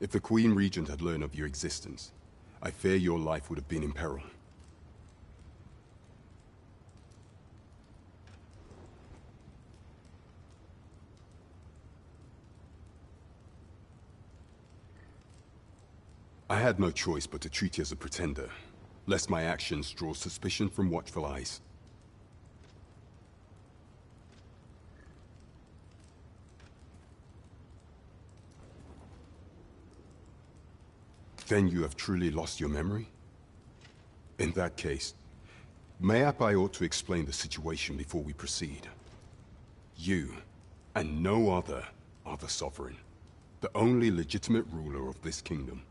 If the Queen Regent had learned of your existence, I fear your life would have been in peril. I had no choice but to treat you as a pretender, lest my actions draw suspicion from watchful eyes. Then you have truly lost your memory? In that case, mayhap I ought to explain the situation before we proceed. You, and no other, are the Sovereign, the only legitimate ruler of this kingdom.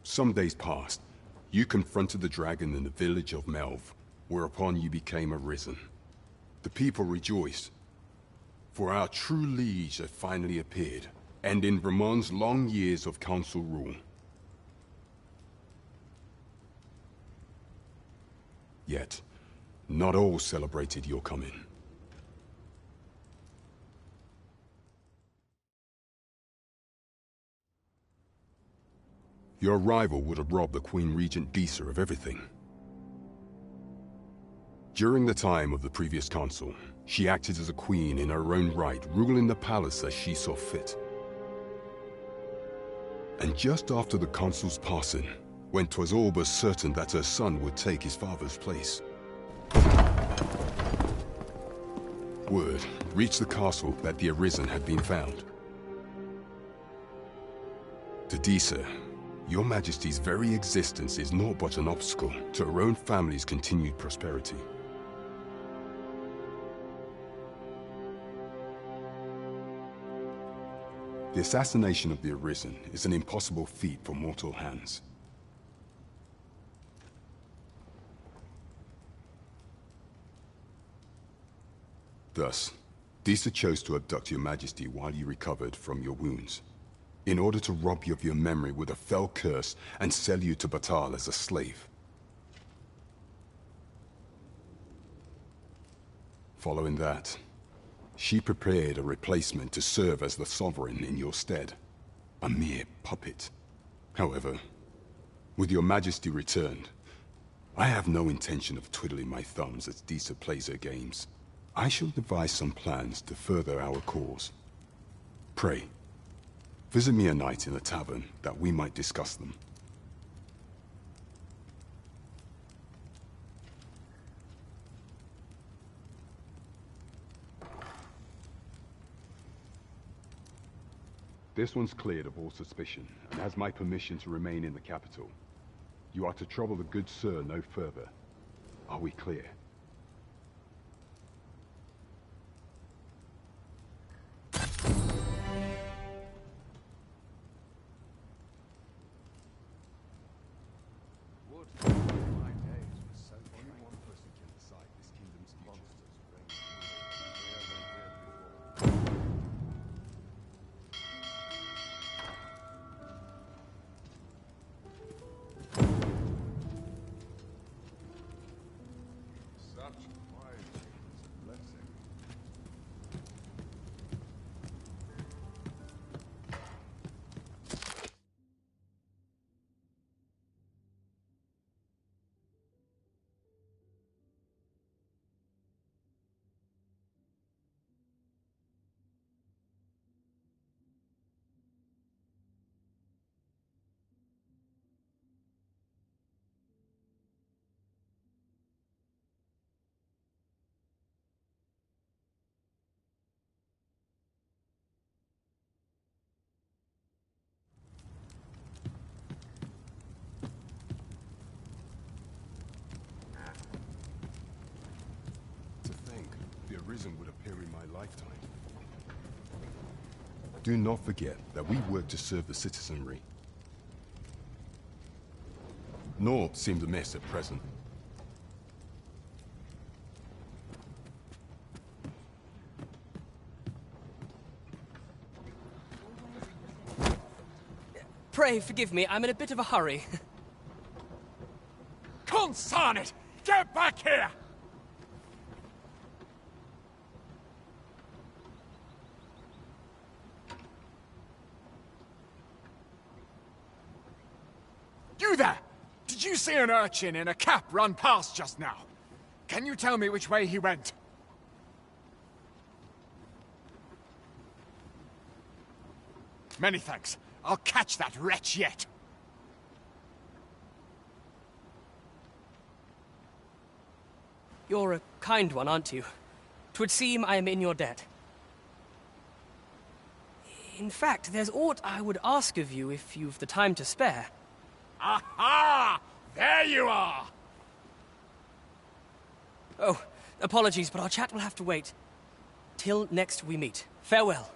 Some days past, you confronted the dragon in the village of Melv, whereupon you became arisen. The people rejoiced, for our true liege had finally appeared, ending Ramon's long years of council rule. Yet, not all celebrated your coming. Your arrival would have robbed the Queen Regent Disa of everything. During the time of the previous council, she acted as a queen in her own right, ruling the palace as she saw fit. And just after the council's passing, when 'twas all but certain that her son would take his father's place, word reached the castle that the Arisen had been found. To Disa, Your Majesty's very existence is naught but an obstacle to her own family's continued prosperity. The assassination of the Arisen is an impossible feat for mortal hands. Thus, Disa chose to abduct Your Majesty while you recovered from your wounds, in order to rob you of your memory with a fell curse and sell you to Batal as a slave. Following that, she prepared a replacement to serve as the Sovereign in your stead. A mere puppet. However, with Your Majesty returned, I have no intention of twiddling my thumbs as Disa plays her games. I shall devise some plans to further our cause. Pray, visit me a night in the tavern that we might discuss them. This one's cleared of all suspicion, and has my permission to remain in the capital. You are to trouble the good sir no further. Are we clear? Arisen would appear in my lifetime. Do not forget that we work to serve the citizenry. Naught seems amiss at present. Pray forgive me, I'm in a bit of a hurry. Consign it! Get back here! You there! Did you see an urchin in a cap run past just now? Can you tell me which way he went? Many thanks. I'll catch that wretch yet. You're a kind one, aren't you? 'Twould seem I am in your debt. In fact, there's aught I would ask of you if you've the time to spare. Aha! There you are! Oh, apologies, but our chat will have to wait. Till next we meet. Farewell.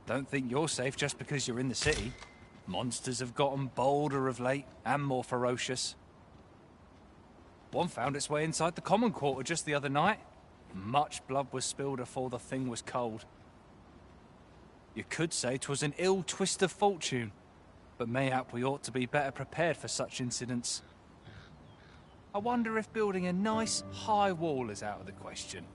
Don't think you're safe just because you're in the city. Monsters have gotten bolder of late, and more ferocious. One found its way inside the common quarter just the other night. Much blood was spilled afore the thing was cold. You could say 'twas an ill twist of fortune, but mayhap we ought to be better prepared for such incidents. I wonder if building a nice, high wall is out of the question.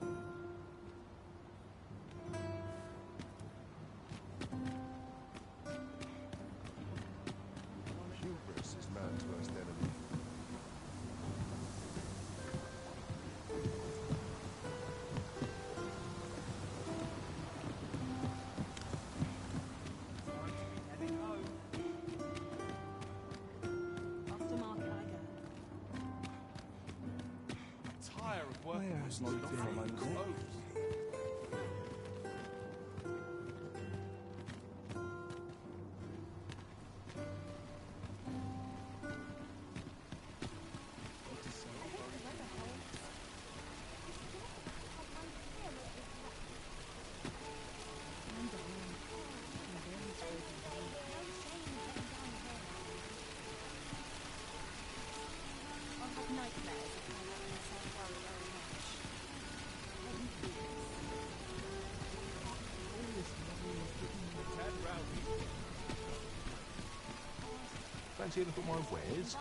Fancy a little more wares?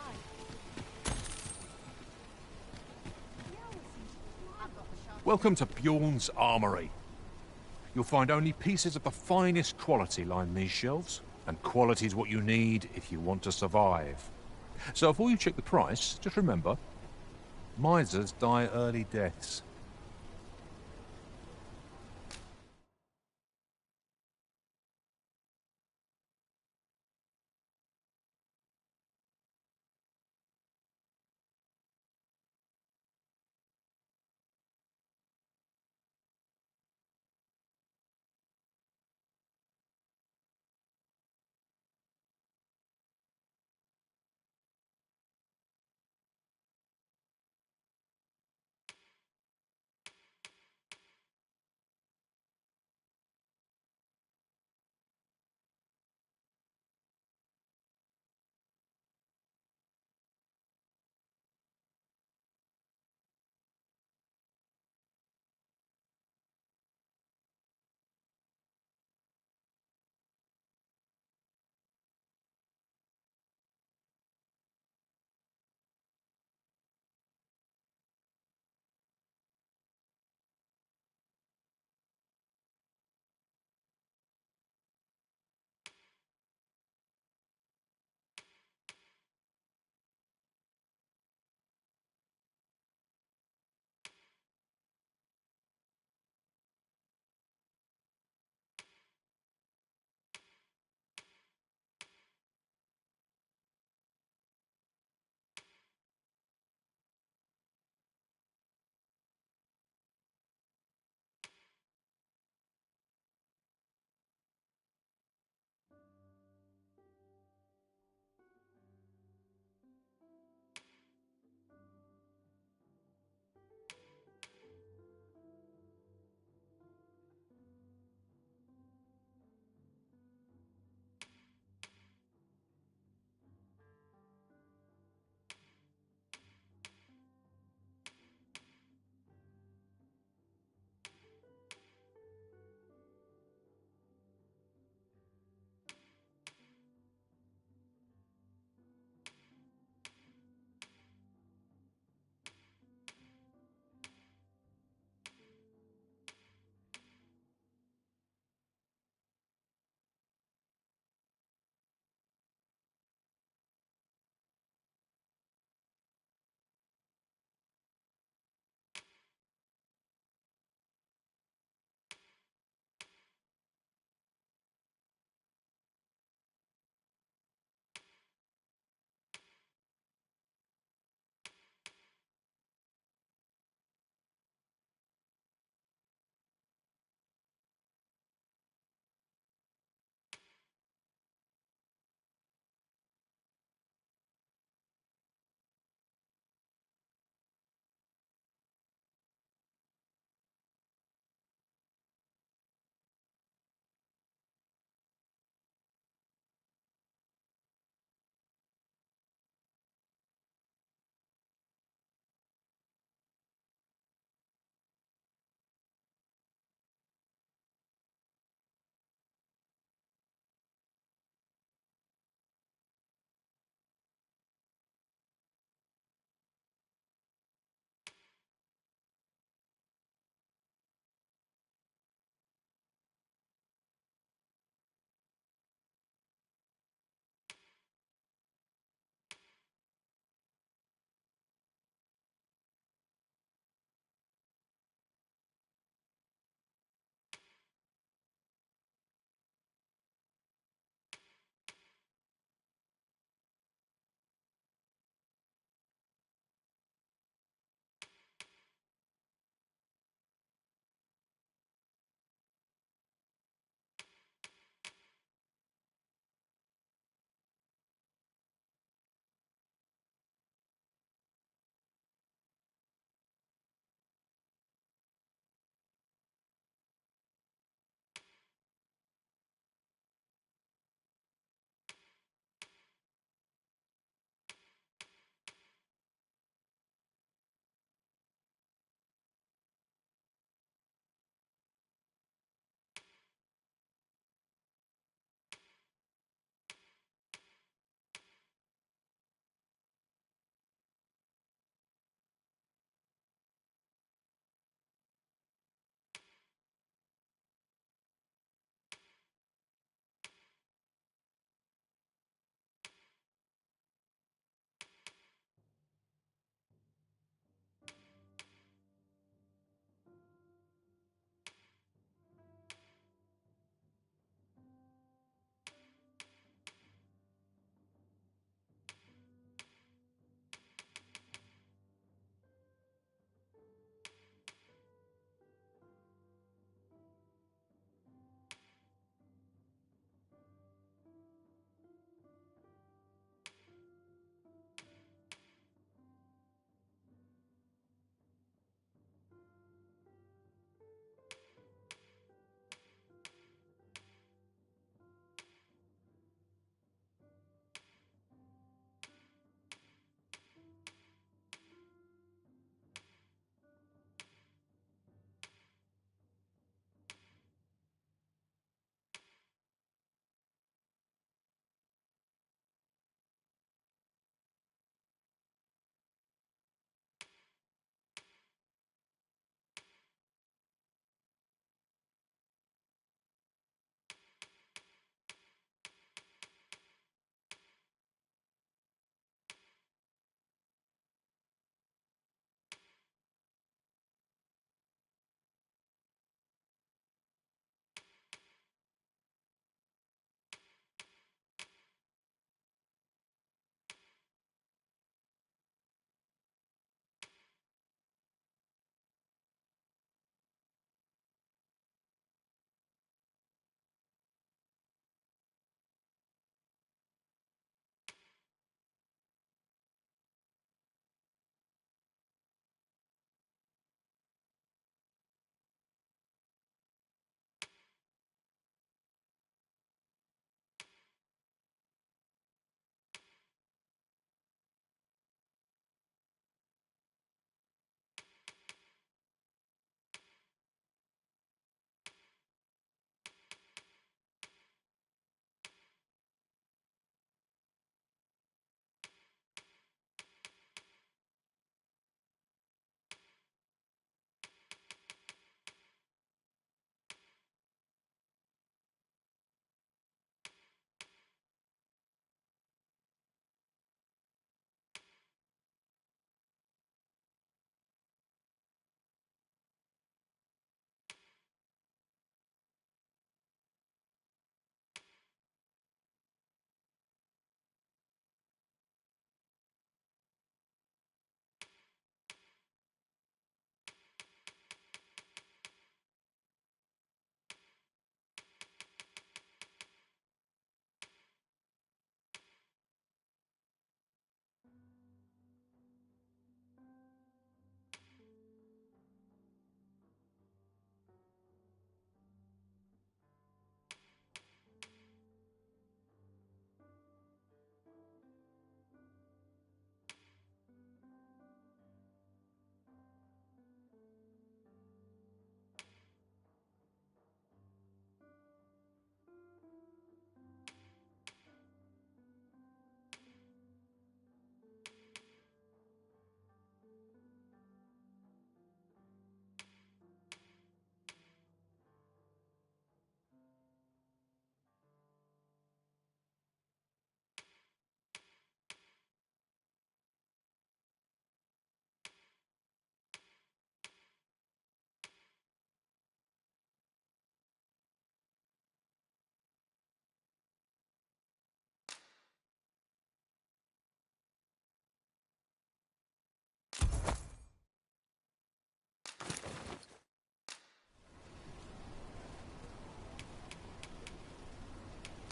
Welcome to Bjorn's Armory. You'll find only pieces of the finest quality line these shelves, and quality's what you need if you want to survive. So before you check the price, just remember, misers die early deaths.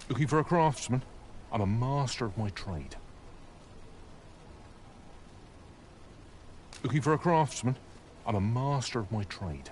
Looking for a craftsman? I'm a master of my trade. Looking for a craftsman? I'm a master of my trade.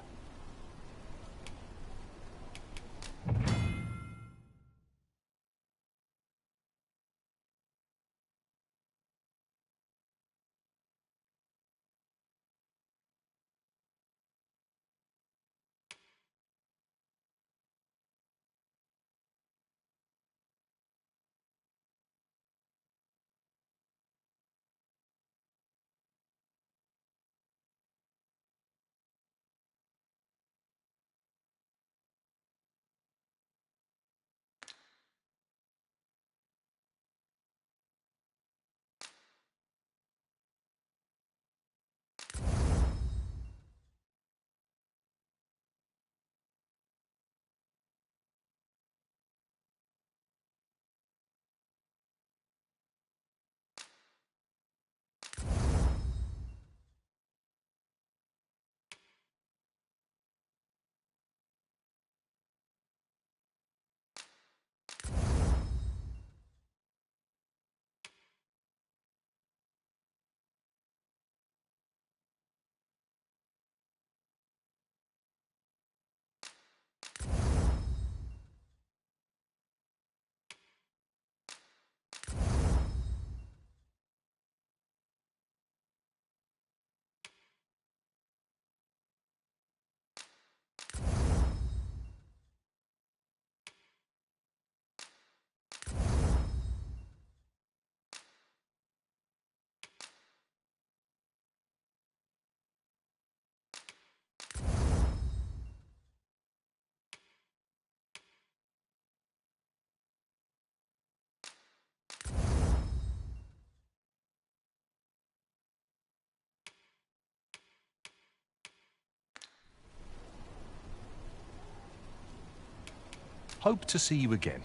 Hope to see you again.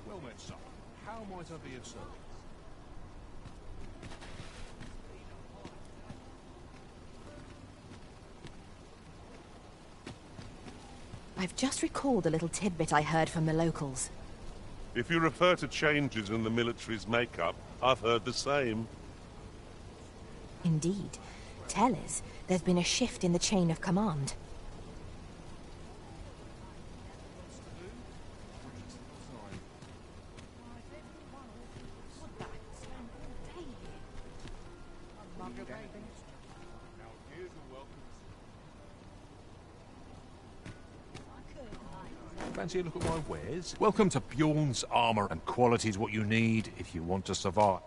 Well met, sir. How might I be of service? I've just recalled a little tidbit I heard from the locals. If you refer to changes in the military's makeup, I've heard the same. Indeed. Tell us, there's been a shift in the chain of command. Fancy a look at my wares? Welcome to Bjorn's armor, and quality's what you need if you want to survive.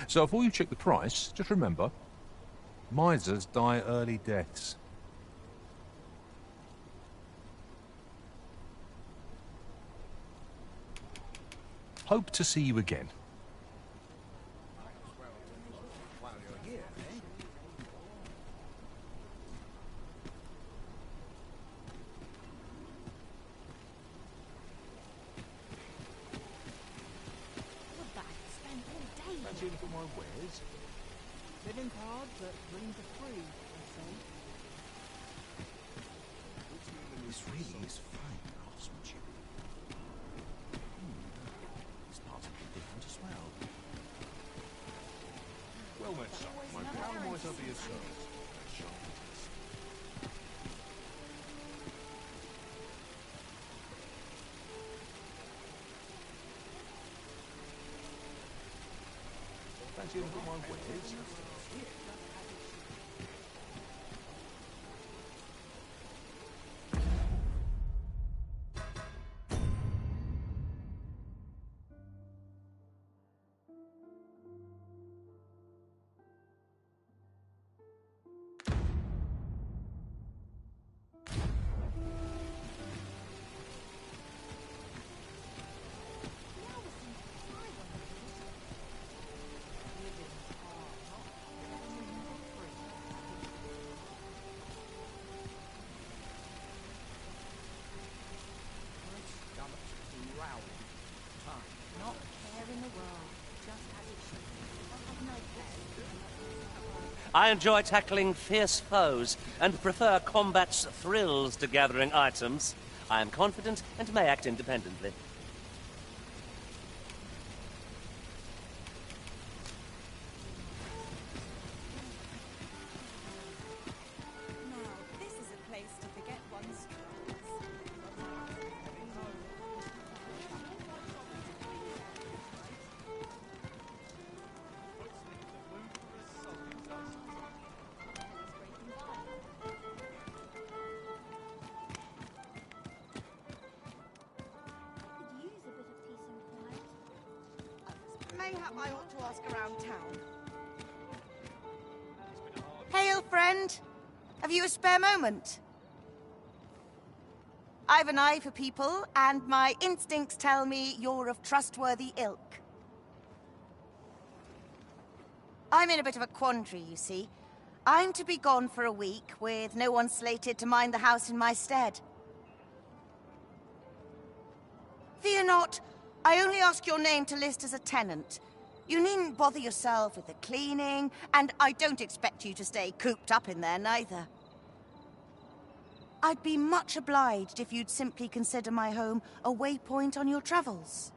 So before you check the price, just remember, misers die early deaths. Hope to see you again. Living hard, but dreams are free, I say. This really is fine craftsmanship. This part's a bit different as well. Well met, sir. My crown might I be of service? Fancy a look at my wares? Not a care in the world, just as it should be. I have no care. I enjoy tackling fierce foes and prefer combat's thrills to gathering items. I am confident and may act independently. Now, this is a place to forget one's troubles. Mayhap I ought to ask around town. Hail, friend. Have you a spare moment? I've an eye for people, and my instincts tell me you're of trustworthy ilk. I'm in a bit of a quandary, you see. I'm to be gone for a week, with no one slated to mind the house in my stead. Fear not. I only ask your name to list as a tenant. You needn't bother yourself with the cleaning, and I don't expect you to stay cooped up in there, neither. I'd be much obliged if you'd simply consider my home a waypoint on your travels.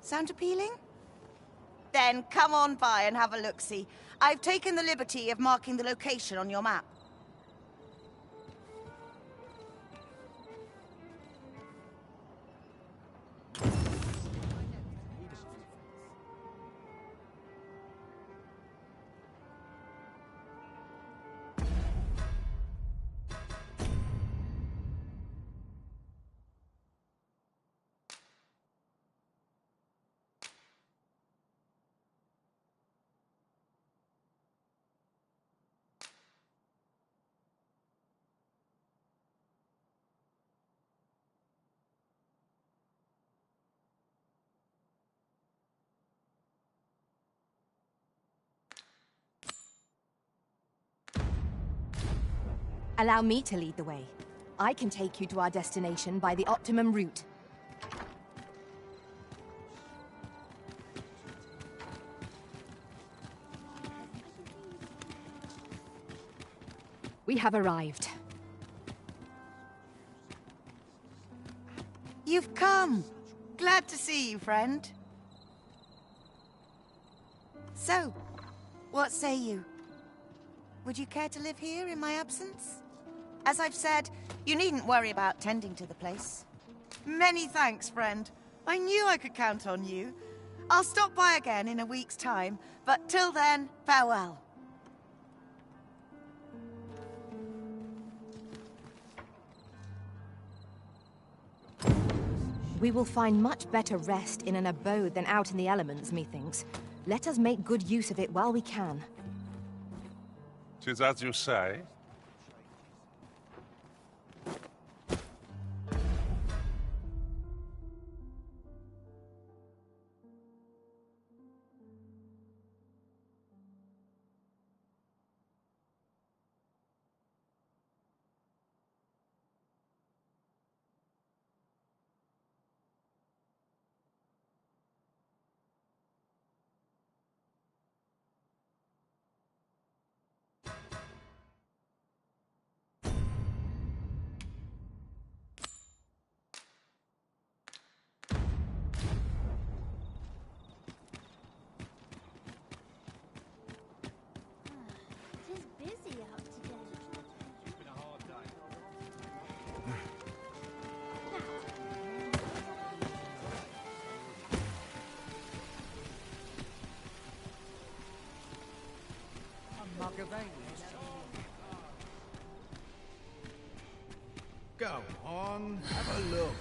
Sound appealing? Then come on by and have a look-see. I've taken the liberty of marking the location on your map. Allow me to lead the way. I can take you to our destination by the optimum route. We have arrived. You've come. Glad to see you, friend. So, what say you? Would you care to live here in my absence? As I've said, you needn't worry about tending to the place. Many thanks, friend. I knew I could count on you. I'll stop by again in a week's time, but till then, farewell. We will find much better rest in an abode than out in the elements, methinks. Let us make good use of it while we can. 'Tis as you say. It is busy out today. It's been a hard day. Go on, have a look.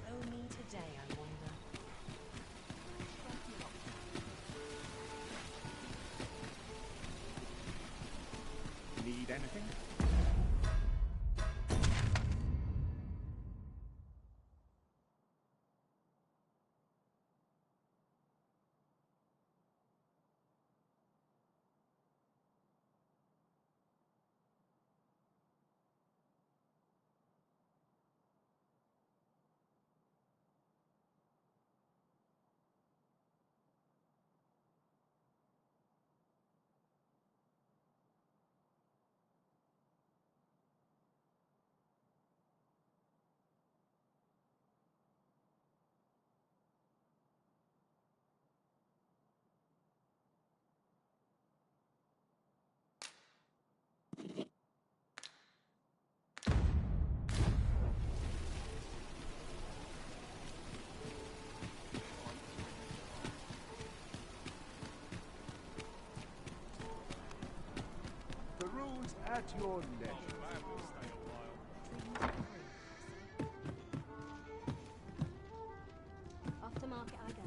Only today, I wonder. Need anything? Peruse at your leisure. Off to market I go.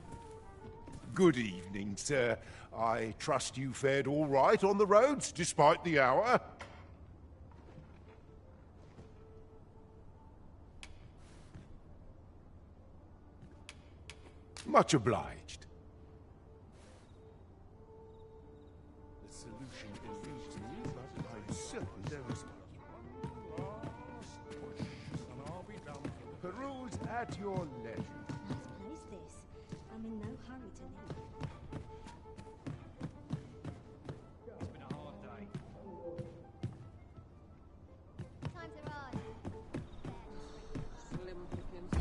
Good evening, sir. I trust you fared all right on the roads, despite the hour. Much obliged. The solution eludes me, but I'm certain there is one. Peruse at your leisure. Nice place this. I'm in no hurry to leave. It's been a hard day. Time to ride. Slim pickings.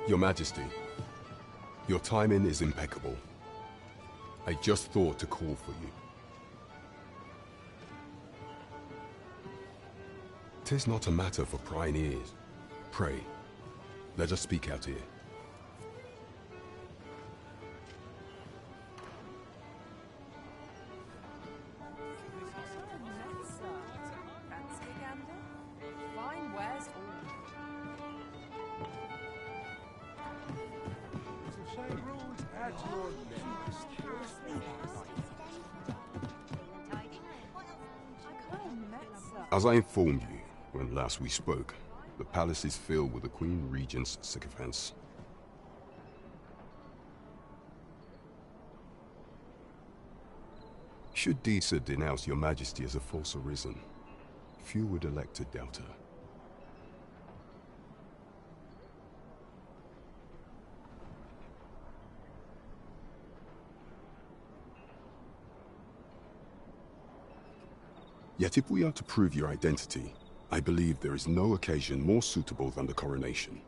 Your Majesty, your timing is impeccable. I just thought to call for you. 'Tis not a matter for prying ears. Pray, let us speak out here. As I informed you when last we spoke, the palace is filled with the Queen Regent's sycophants. Should Disa denounce your Majesty as a false arisen, few would elect to doubt her. Yet if we are to prove your identity, I believe there is no occasion more suitable than the coronation.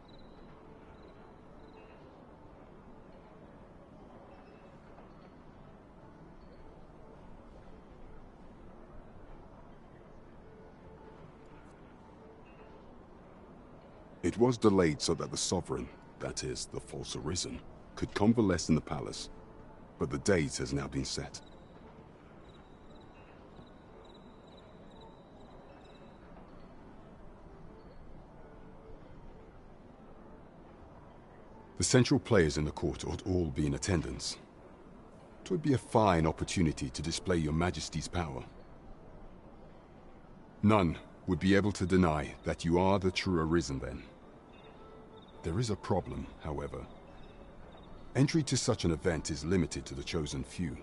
It was delayed so that the sovereign, that is, the false arisen, could convalesce in the palace, but the date has now been set. The central players in the court ought all be in attendance. 'Twould be a fine opportunity to display your Majesty's power. None would be able to deny that you are the true arisen then. There is a problem, however. Entry to such an event is limited to the chosen few.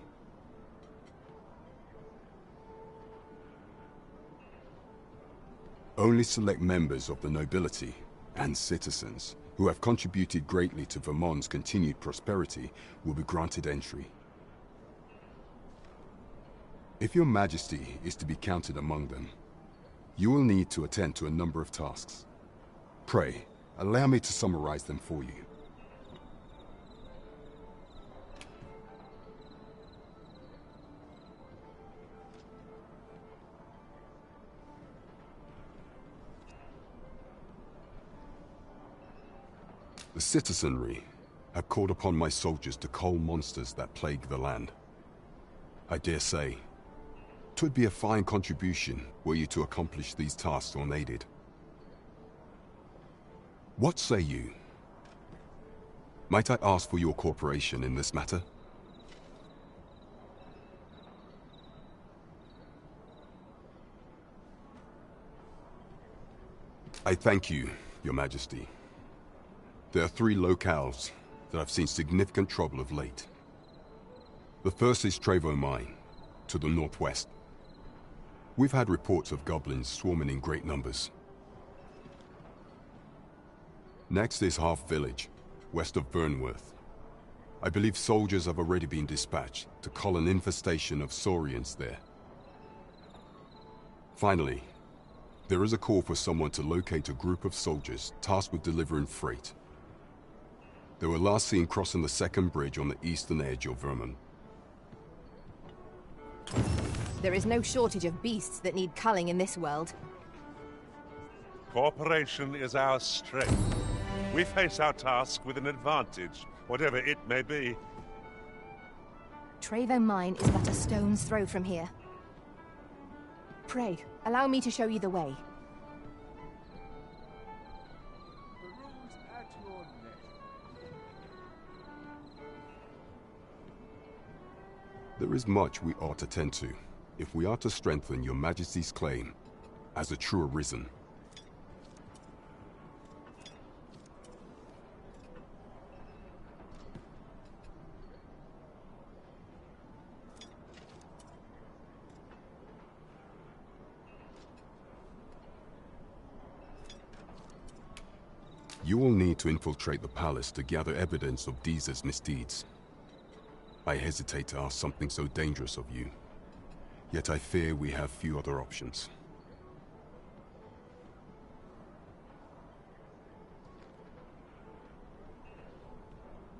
Only select members of the nobility and citizens who have contributed greatly to Vermont's continued prosperity will be granted entry. If your Majesty is to be counted among them, you will need to attend to a number of tasks. Pray, allow me to summarize them for you. The citizenry have called upon my soldiers to cull monsters that plague the land. I dare say, 'twould be a fine contribution were you to accomplish these tasks unaided. What say you? Might I ask for your cooperation in this matter? I thank you, Your Majesty. There are 3 locales that have seen significant trouble of late. The first is Trevo Mine, to the northwest. We've had reports of goblins swarming in great numbers. Next is Half Village, west of Burnworth. I believe soldiers have already been dispatched to cull an infestation of saurians there. Finally, there is a call for someone to locate a group of soldiers tasked with delivering freight. They were last seen crossing the second bridge on the eastern edge of Vermont. There is no shortage of beasts that need culling in this world. Cooperation is our strength. We face our task with an advantage, whatever it may be. Trevo Mine is but a stone's throw from here. Pray, allow me to show you the way. There is much we ought to tend to, if we are to strengthen your Majesty's claim as a true arisen. You will need to infiltrate the palace to gather evidence of Disa's misdeeds. I hesitate to ask something so dangerous of you, yet I fear we have few other options.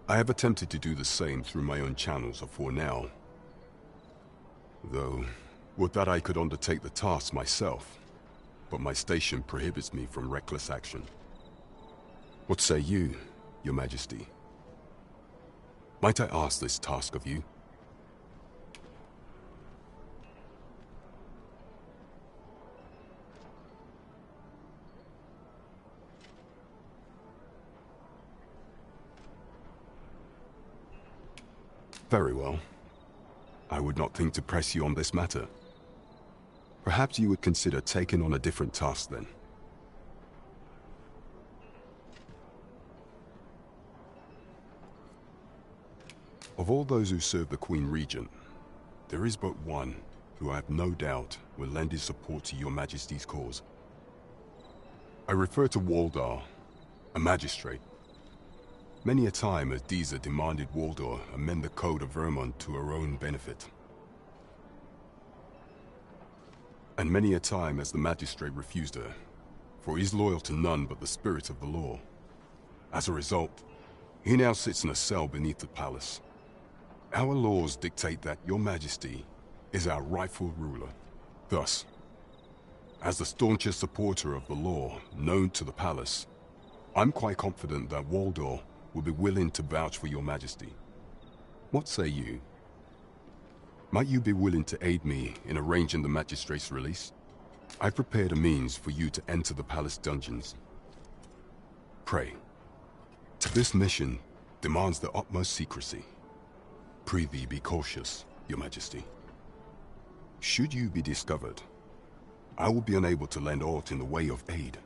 I have attempted to do the same through my own channels for now. Though, would that I could undertake the task myself, but my station prohibits me from reckless action. What say you, Your Majesty? Might I ask this task of you? Very well. I would not think to press you on this matter. Perhaps you would consider taking on a different task then. Of all those who serve the Queen Regent, there is but one who I have no doubt will lend his support to Your Majesty's cause. I refer to Waldar, a magistrate. Many a time has Disa demanded Waldar amend the Code of Vermont to her own benefit. And many a time has the magistrate refused her, for he is loyal to none but the spirit of the law. As a result, he now sits in a cell beneath the palace. Our laws dictate that Your Majesty is our rightful ruler. Thus, as the staunchest supporter of the law known to the palace, I'm quite confident that Waldar will be willing to vouch for Your Majesty. What say you? Might you be willing to aid me in arranging the magistrate's release? I've prepared a means for you to enter the palace dungeons. Pray. This mission demands the utmost secrecy. Prithee be cautious, Your Majesty. Should you be discovered, I will be unable to lend aught in the way of aid.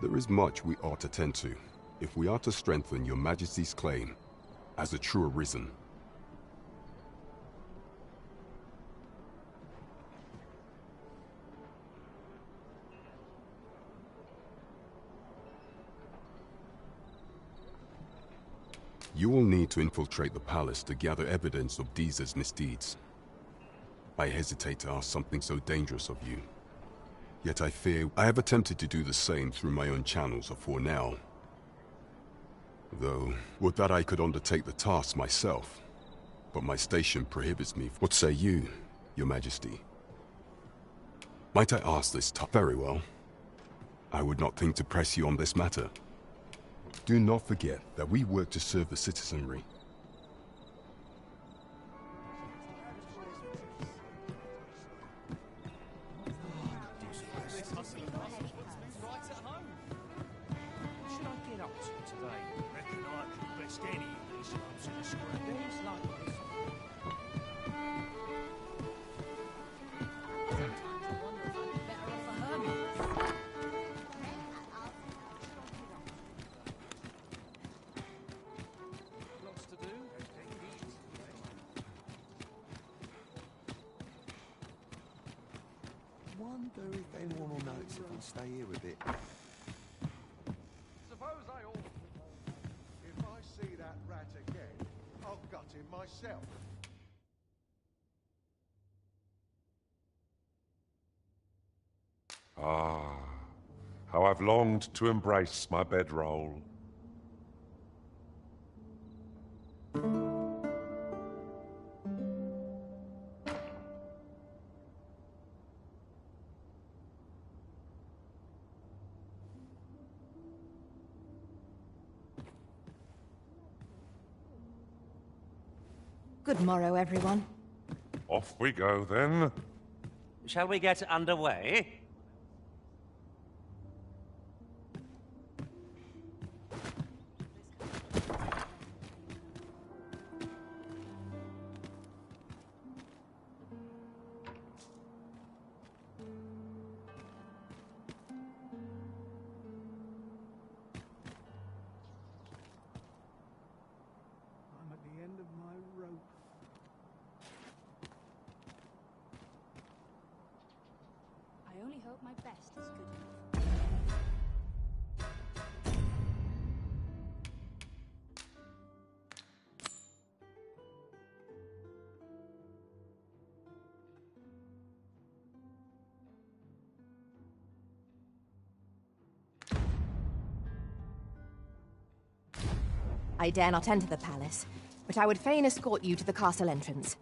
There is much we ought to tend to, if we are to strengthen Your Majesty's claim as a true Arisen. You will need to infiltrate the palace to gather evidence of Disa's misdeeds. I hesitate to ask something so dangerous of you. Yet I fear I have attempted to do the same through my own channels for now. Though, would that I could undertake the task myself, but my station prohibits me. What say you, Your Majesty? Might I ask this task? Very well. I would not think to press you on this matter. Do not forget that we work to serve the citizenry. wonder if anyone will notice if we stay here a bit. Suppose I ought. If I see that rat again, I'll gut him myself. Ah, how I've longed to embrace my bedroll. Good morrow, everyone. Off we go, then. Shall we get underway? I'm at the end of my rope. I only hope my best is good enough. I dare not enter the palace, but I would fain escort you to the castle entrance.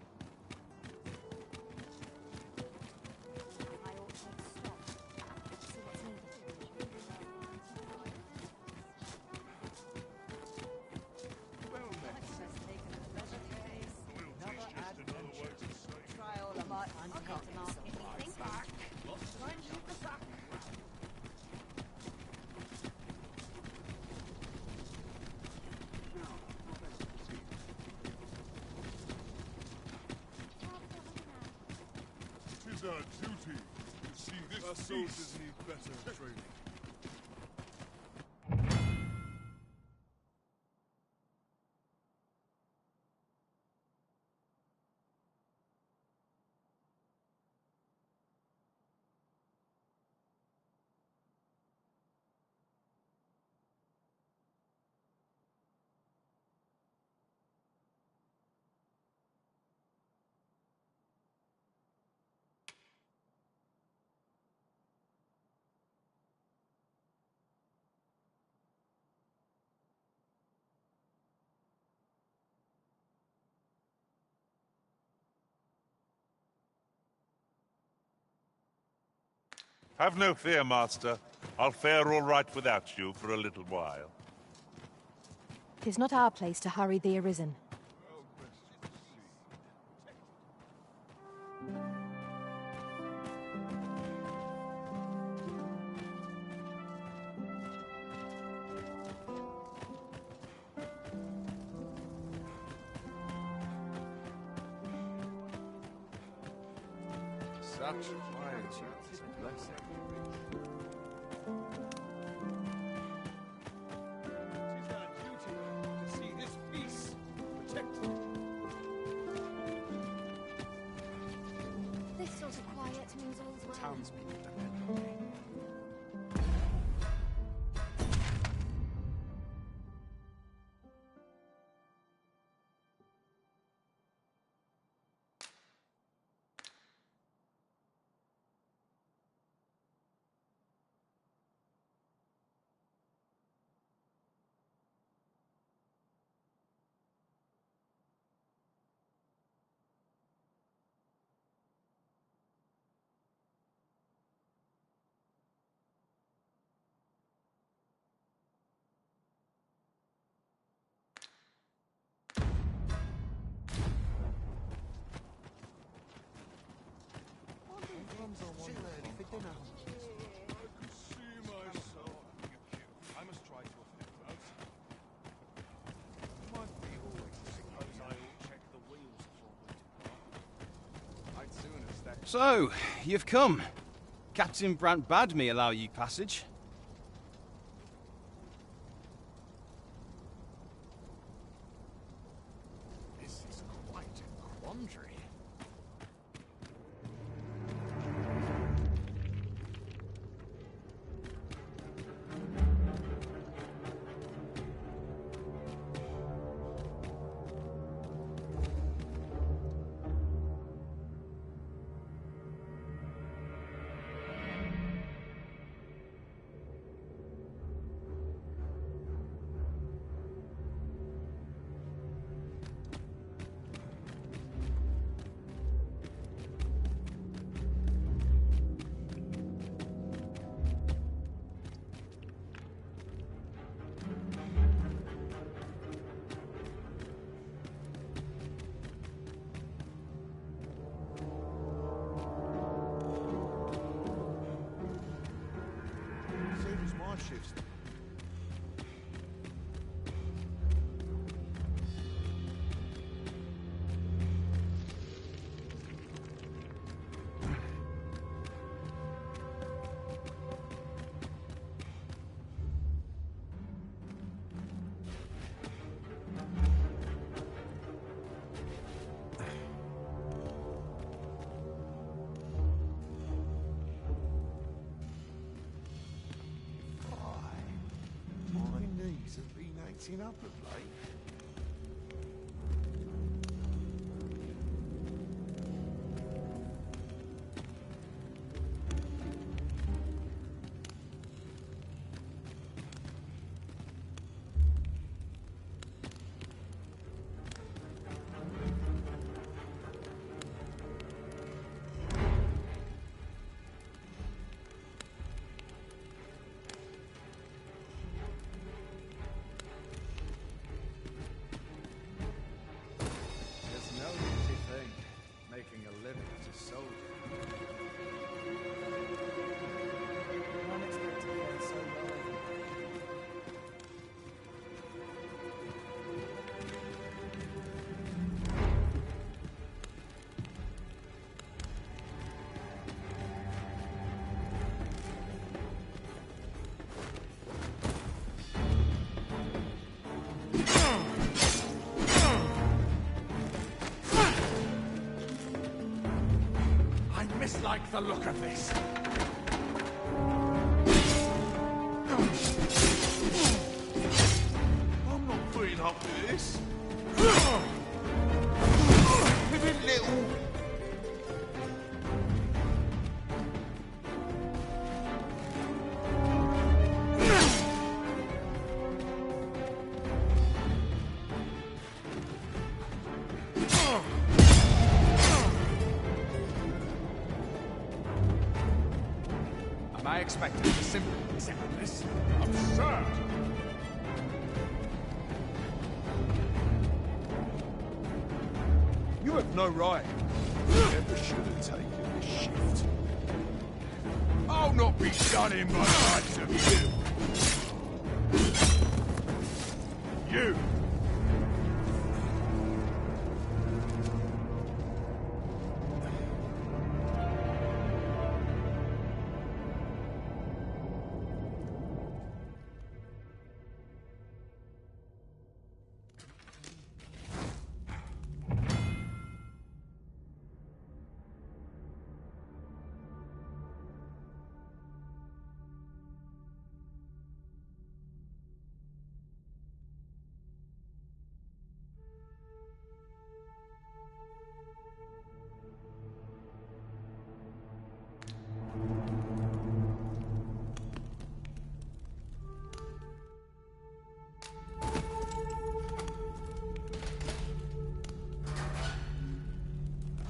It is our duty to see this our soldiers need better training. Have no fear, Master. I'll fare all right without you for a little while. 'Tis not our place to hurry the arisen. Such quietude is a blessing. It is our duty to see this peace protected. This sort of quiet means all's well. Townspeople depend on me. I must try to affect those. Might be always. Suppose I ought check the wheels before we depart. I'd sooner stack. So, you've come. Captain Brant bade me allow you passage. This is quite a quandary. letting up of late. There's no easy thing, making a living as a soldier. Unexpected here, so well. I mislike the look of this. I'm not putting up with this. Living little. Am I expected to simply accept this? Absurd! You have no right. You never should have taken this shift. I'll not be done in by the likes of you. You!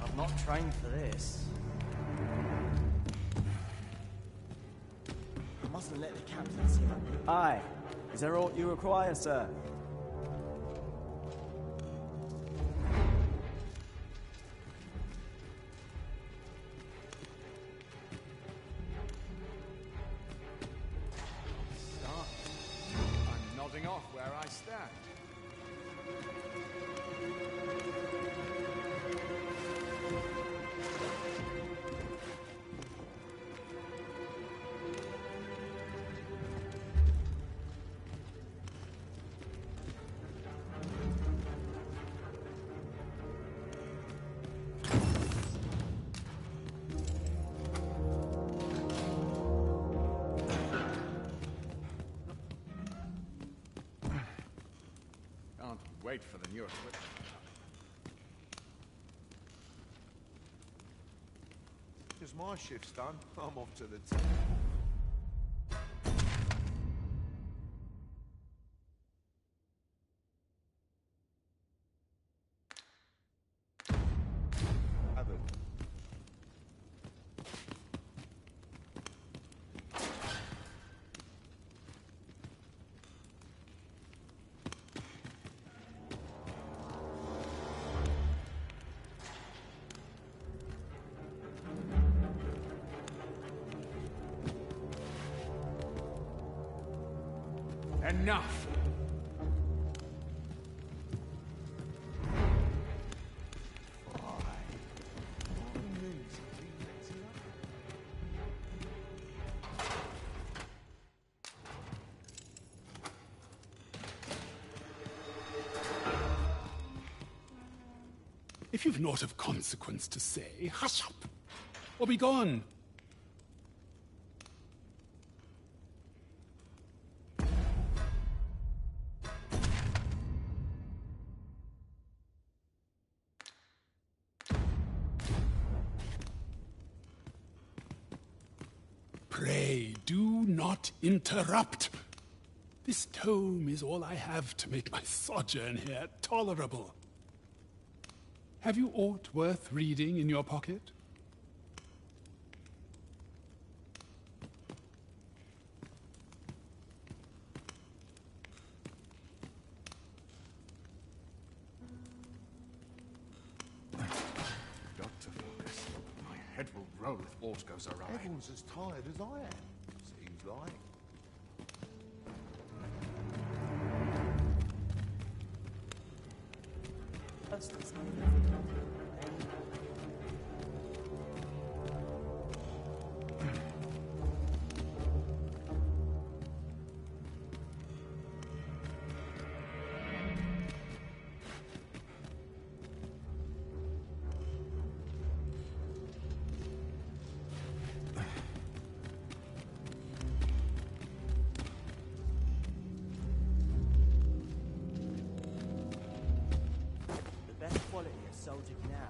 I'm not trained for this. I mustn't let the captain see that. Aye. Is there aught you require, sir? Start. I'm nodding off where I stand. Can't wait for the new equipment. Because my shift's done, I'm off to the town. Enough! If you've naught of consequence to say, hush up, or be gone. Pray, do not interrupt. This tome is all I have to make my sojourn here tolerable. Have you aught worth reading in your pocket? Dr. Focus, my head will roll if aught goes awry. Everyone's as tired as I am, seems like. The best quality of soldier nav.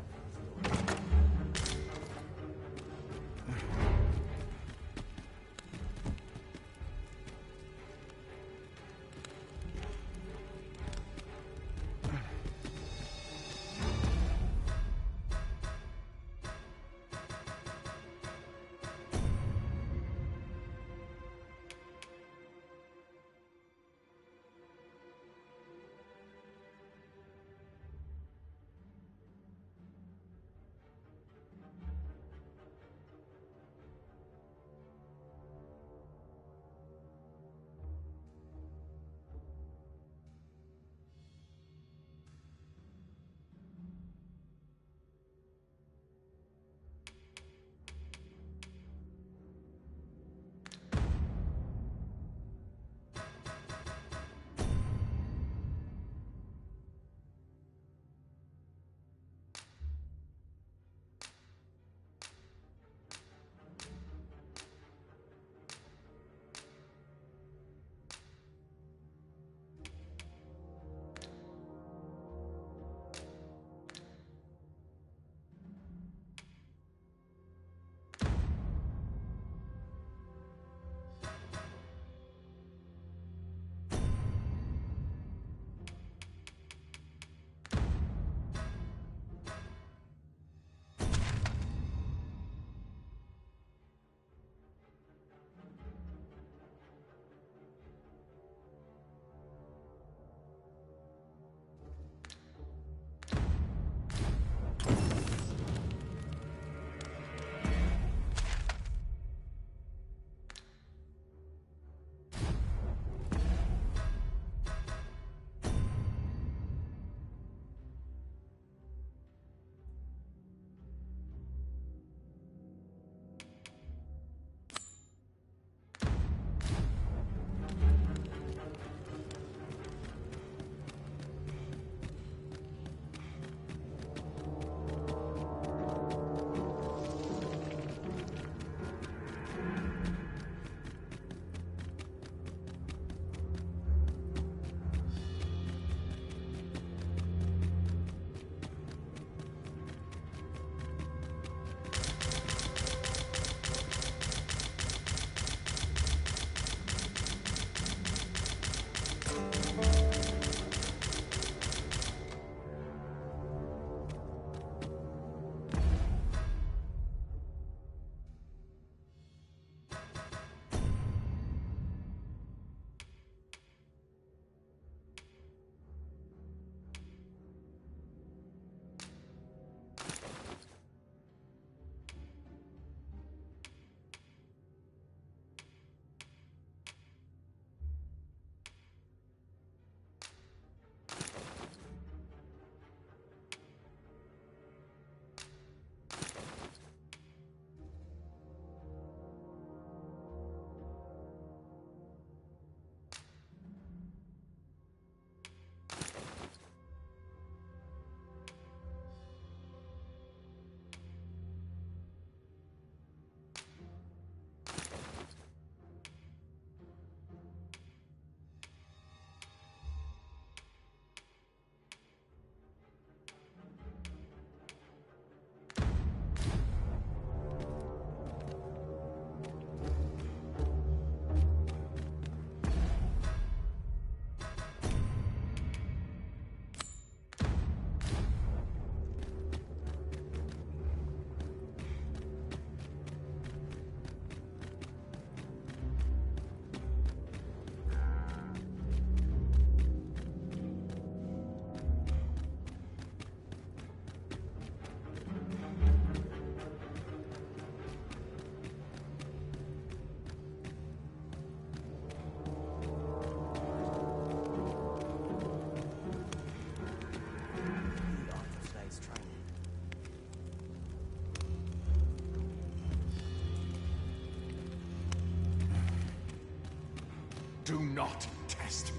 Do not test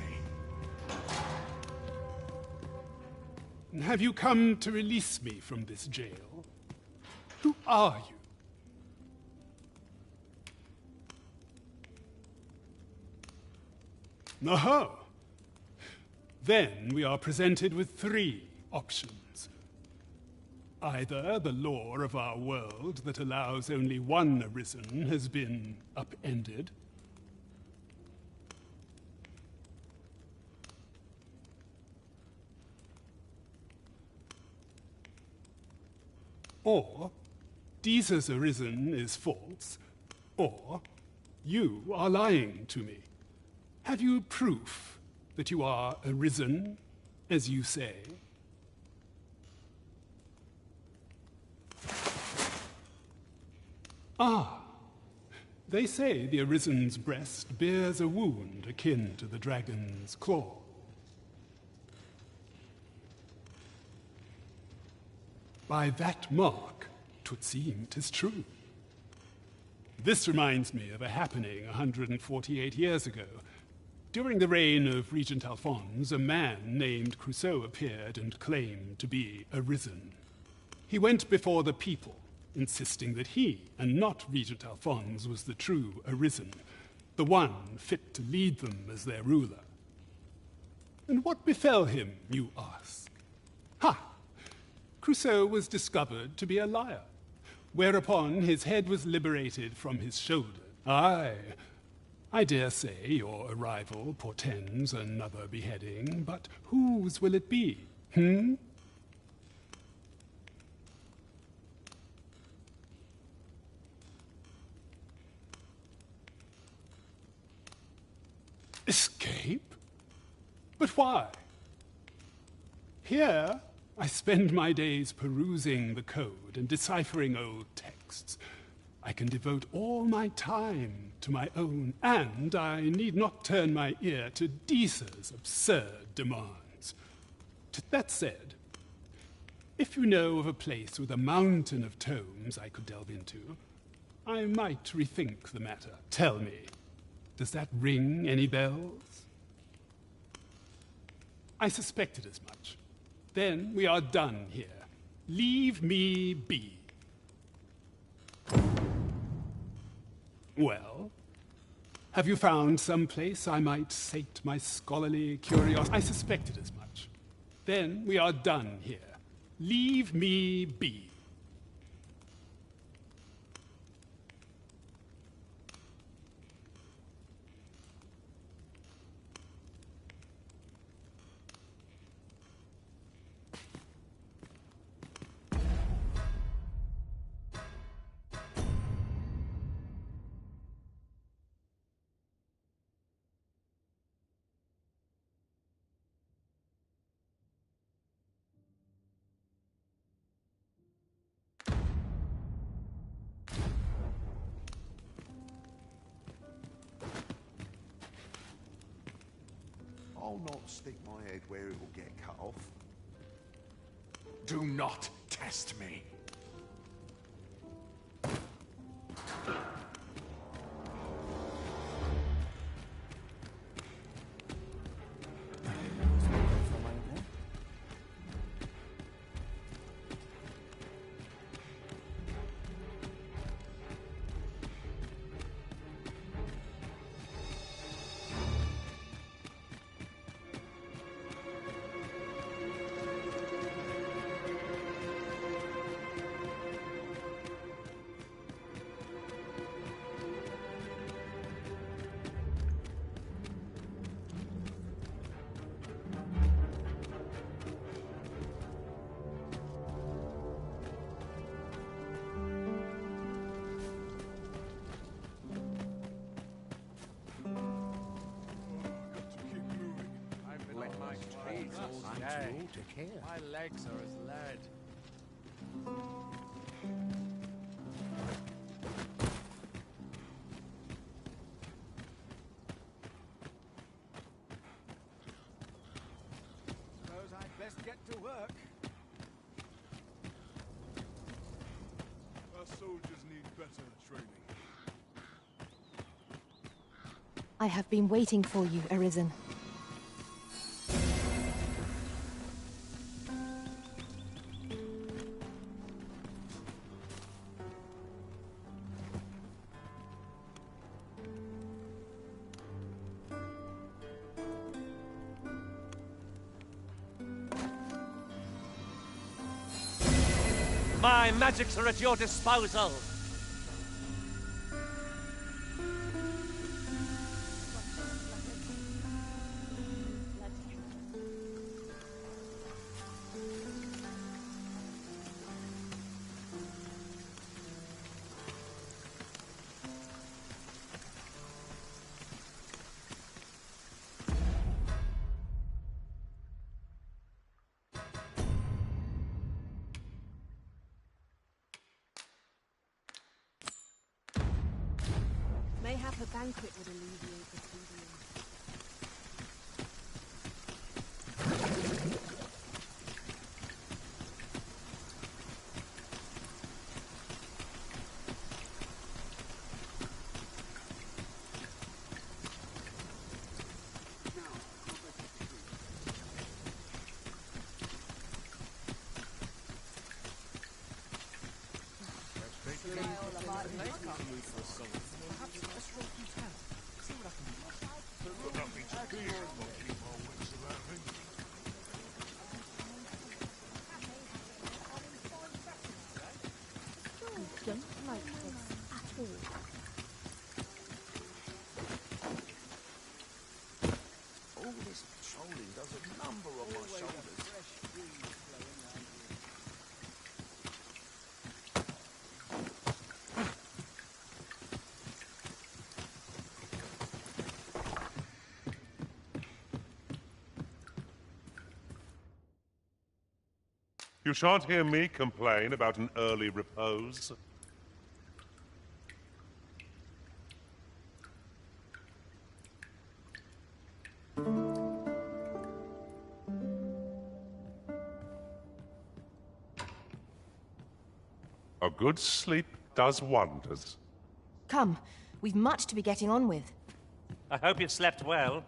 me. Have you come to release me from this jail? Who are you? Aha! Then we are presented with three options. Either the law of our world that allows only one arisen has been upended, or Jesus arisen is false, or you are lying to me. Have you proof that you are arisen, as you say? Ah, they say the arisen's breast bears a wound akin to the dragon's claw. By that mark, 'twould seem 'tis true. This reminds me of a happening 148 years ago. During the reign of Regent Alphonse, a man named Crusoe appeared and claimed to be arisen. He went before the people, insisting that he, and not Regent Alphonse, was the true arisen, the one fit to lead them as their ruler. And what befell him, you ask? Ha! Crusoe was discovered to be a liar, whereupon his head was liberated from his shoulder. Aye, I dare say your arrival portends another beheading, but whose will it be, Escape? But why? Here, I spend my days perusing the code and deciphering old texts. I can devote all my time to my own, and I need not turn my ear to Deesa's absurd demands. That said, if you know of a place with a mountain of tomes I could delve into, I might rethink the matter. Tell me, does that ring any bells? I suspected as much. Then we are done here. Leave me be. Well, have you found some place I might sate my scholarly curiosity? I suspected as much. Then we are done here. Leave me be. I'll not stick my head where it will get cut off. Do not test me. My legs are as lead. Suppose I'd best get to work. Our soldiers need better training. I have been waiting for you, Arisen. My magics are at your disposal. Mayhap a banquet would alleviate the tedium. All this patrolling does a number on my shoulders. You shan't hear me complain about an early repose. A good sleep does wonders. Come, we've much to be getting on with. I hope you've slept well.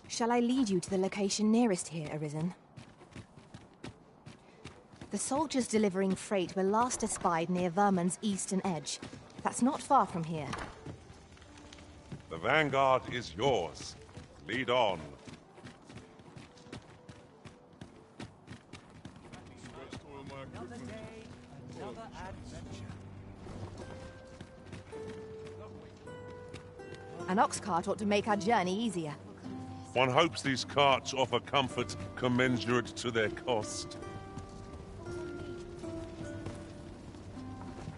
Shall I lead you to the location nearest here, Arisen? The soldiers delivering freight were last espied near Vermund's eastern edge. That's not far from here. The vanguard is yours. Lead on. Another day, another adventure. An ox cart ought to make our journey easier. One hopes these carts offer comfort commensurate to their cost.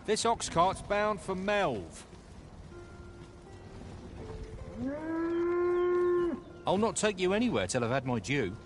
This ox cart's bound for Melv. I'll not take you anywhere till I've had my due.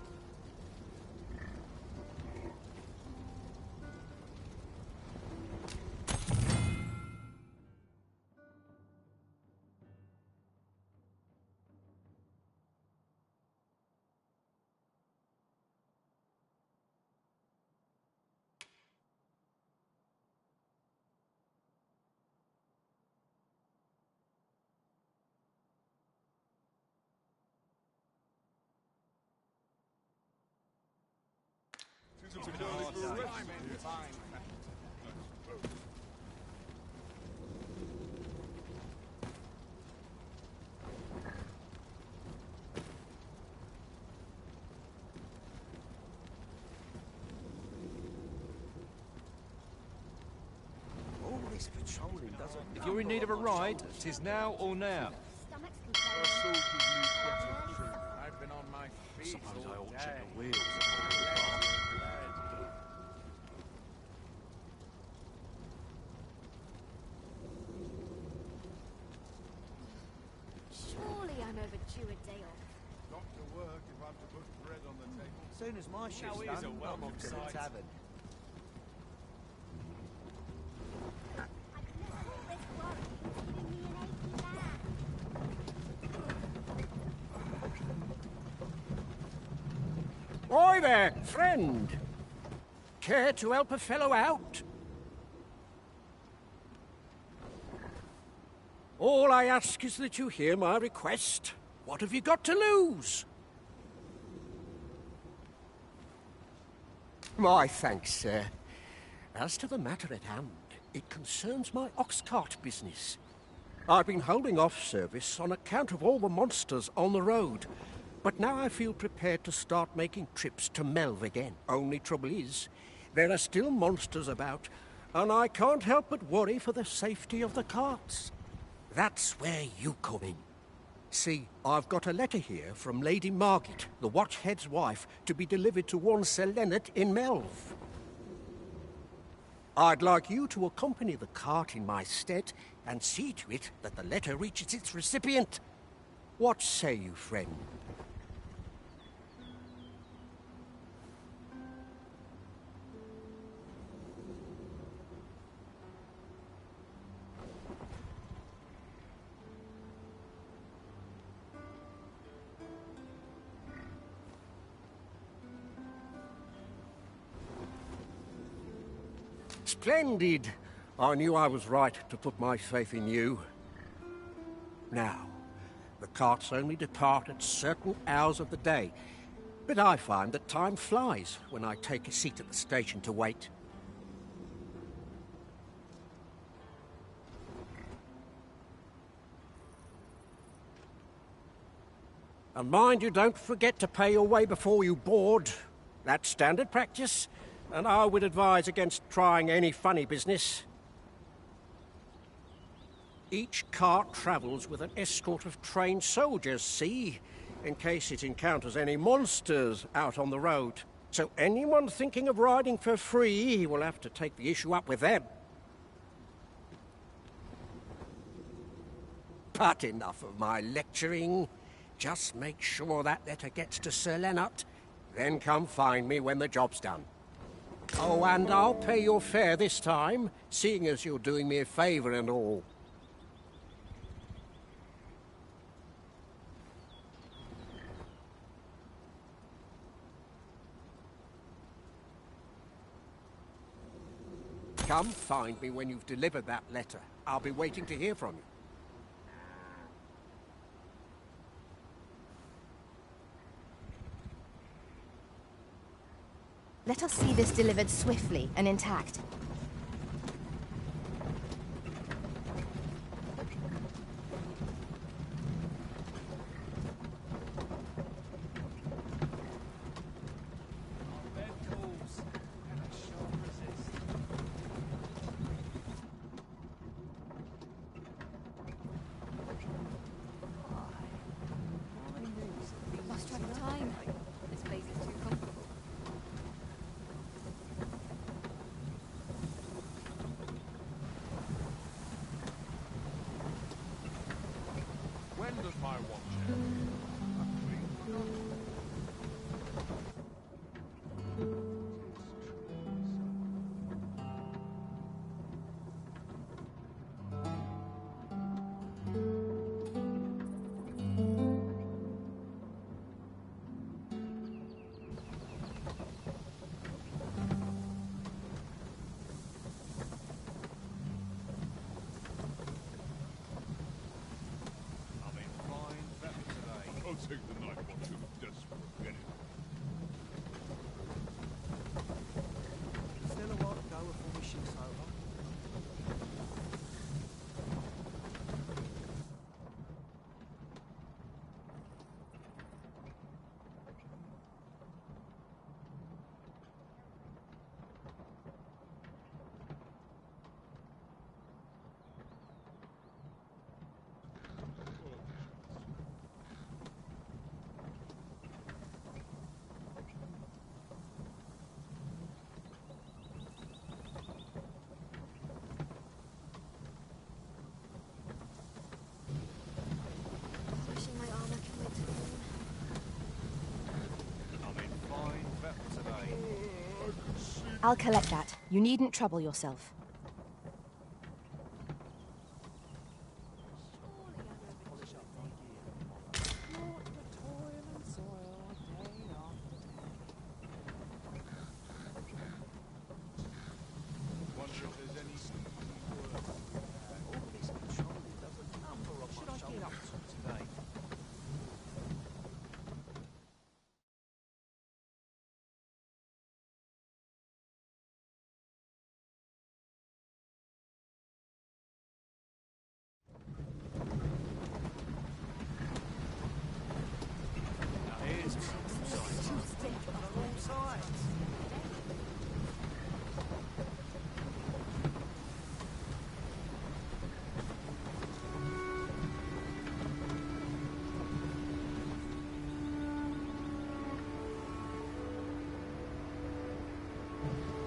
All this patrolling If you're in need of a ride, 'tis now or now. Our soldiers need better troops. I've been on my feet. Suppose I ought to check the day. wheels. Surely I'm overdue a day off. Not to work if I'm to put bread on the table. Soon as my shift's here's done, a welcome I'm off to the sight. tavern. Oi there, friend! Care to help a fellow out? All I ask is that you hear my request. What have you got to lose? My thanks, sir. As to the matter at hand, it concerns my ox cart business. I've been holding off service on account of all the monsters on the road, but now I feel prepared to start making trips to Melve again. Only trouble is, there are still monsters about, and I can't help but worry for the safety of the carts. That's where you come in. See, I've got a letter here from Lady Margit, the Watchhead's wife, to be delivered to one Sir Leonard in Melve. I'd like you to accompany the cart in my stead and see to it that the letter reaches its recipient. What say you, friend? Splendid! I knew I was right to put my faith in you. Now, the carts only depart at certain hours of the day, but I find that time flies when I take a seat at the station to wait. And mind you don't forget to pay your way before you board. That's standard practice, and I would advise against trying any funny business. Each cart travels with an escort of trained soldiers, see, in case it encounters any monsters out on the road. So anyone thinking of riding for free will have to take the issue up with them. But enough of my lecturing. Just make sure that letter gets to Sir Leonard, then come find me when the job's done. Oh, and I'll pay your fare this time, seeing as you're doing me a favour and all. Come find me when you've delivered that letter. I'll be waiting to hear from you. Let us see this delivered swiftly and intact. Lost track of time. This place is too comfortable. I'll collect that. You needn't trouble yourself.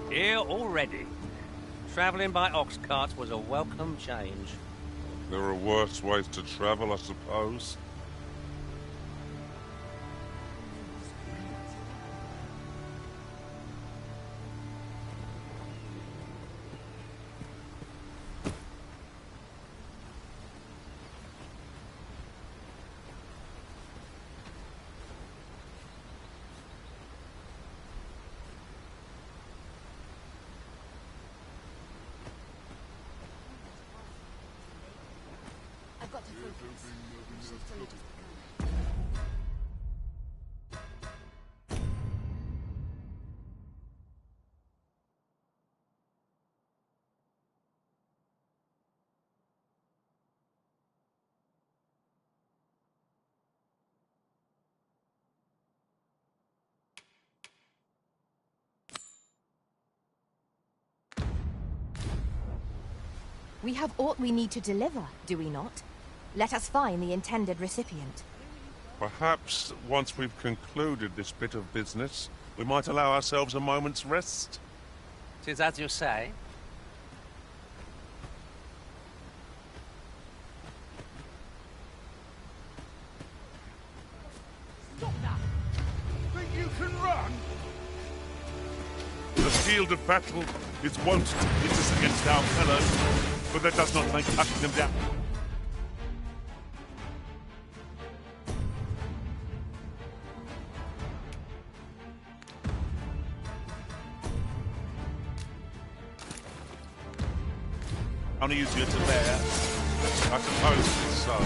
Here already. Travelling by ox cart was a welcome change. There are worse ways to travel, I suppose. I've got to focus. Shift only just We have aught we need to deliver, do we not? Let us find the intended recipient. Perhaps once we've concluded this bit of business, we might allow ourselves a moment's rest. 'Tis as you say. Think you can run? The field of battle is wont to hit us against our fellows, but that does not make cutting them down. Only easier to bear. I suppose it's so.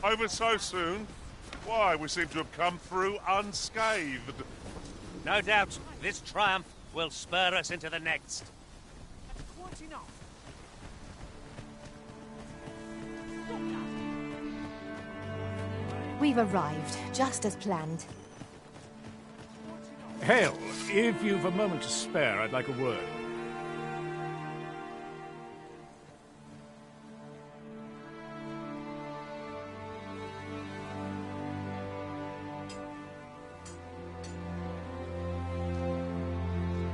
Over so soon? Why, we seem to have come through unscathed. No doubt this triumph will spur us into the next. Quite enough. We've arrived, just as planned. Hale, if you've a moment to spare, I'd like a word.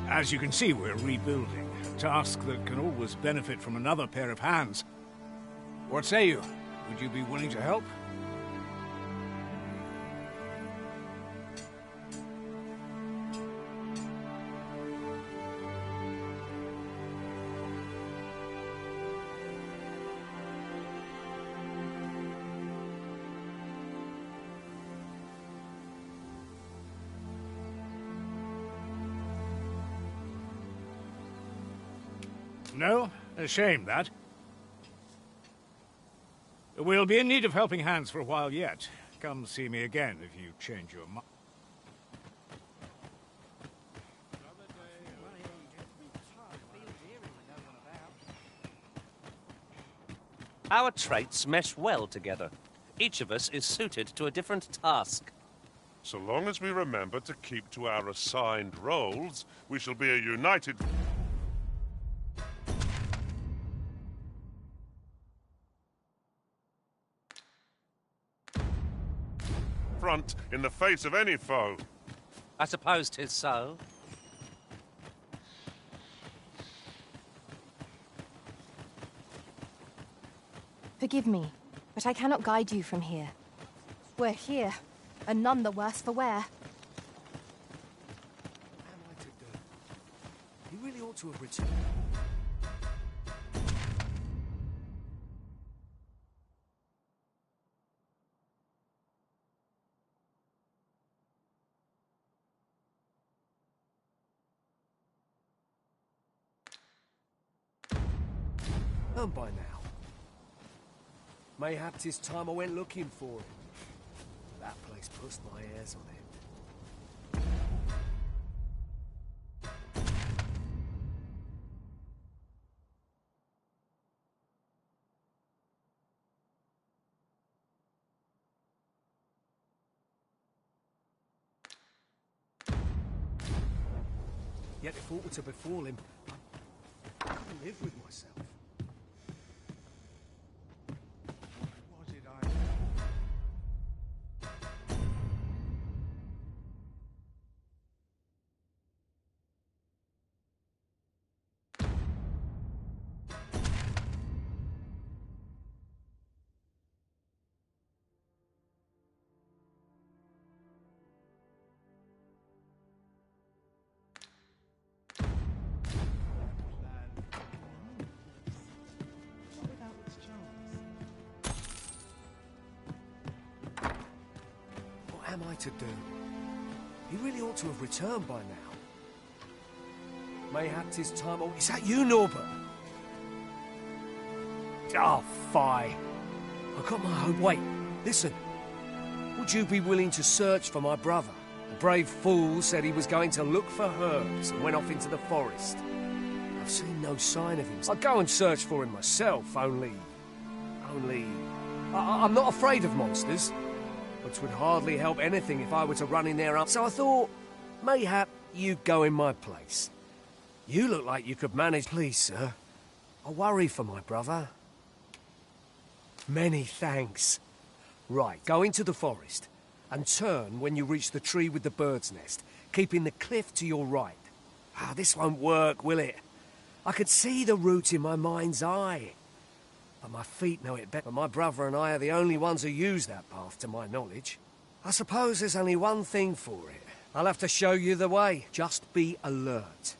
As you can see, we're rebuilding. A task that can always benefit from another pair of hands. What say you? Would you be willing to help? No? A shame, that. We'll be in need of helping hands for a while yet. Come see me again if you change your mind. Our traits mesh well together. Each of us is suited to a different task. So long as we remember to keep to our assigned roles, we shall be a united front in the face of any foe. I suppose 'tis so. Forgive me, but I cannot guide you from here. We're here, and none the worse for wear. What am I to do? He really ought to have returned. And by now, mayhap 'tis time I went looking for him. That place puts my hairs on end. Yet if aught were to befall him, I couldn't live with myself. What did I... What am I to do? He really ought to have returned by now. Mayhap 'tis time... Oh, is that you, Norbert? Oh, fie. I got my own... Wait, listen. Would you be willing to search for my brother? The brave fool said he was going to look for herbs and went off into the forest. I've seen no sign of him. I'll go and search for him myself, only... I'm not afraid of monsters. But 'twould hardly help anything if I were to run in there up. So I thought, mayhap you'd go in my place. You look like you could manage. Please, sir. I worry for my brother. Many thanks. Right, go into the forest and turn when you reach the tree with the bird's nest, keeping the cliff to your right. Ah, this won't work, will it? I could see the route in my mind's eye. But my feet know it better. My brother and I are the only ones who use that path, to my knowledge. I suppose there's only one thing for it. I'll have to show you the way. Just be alert.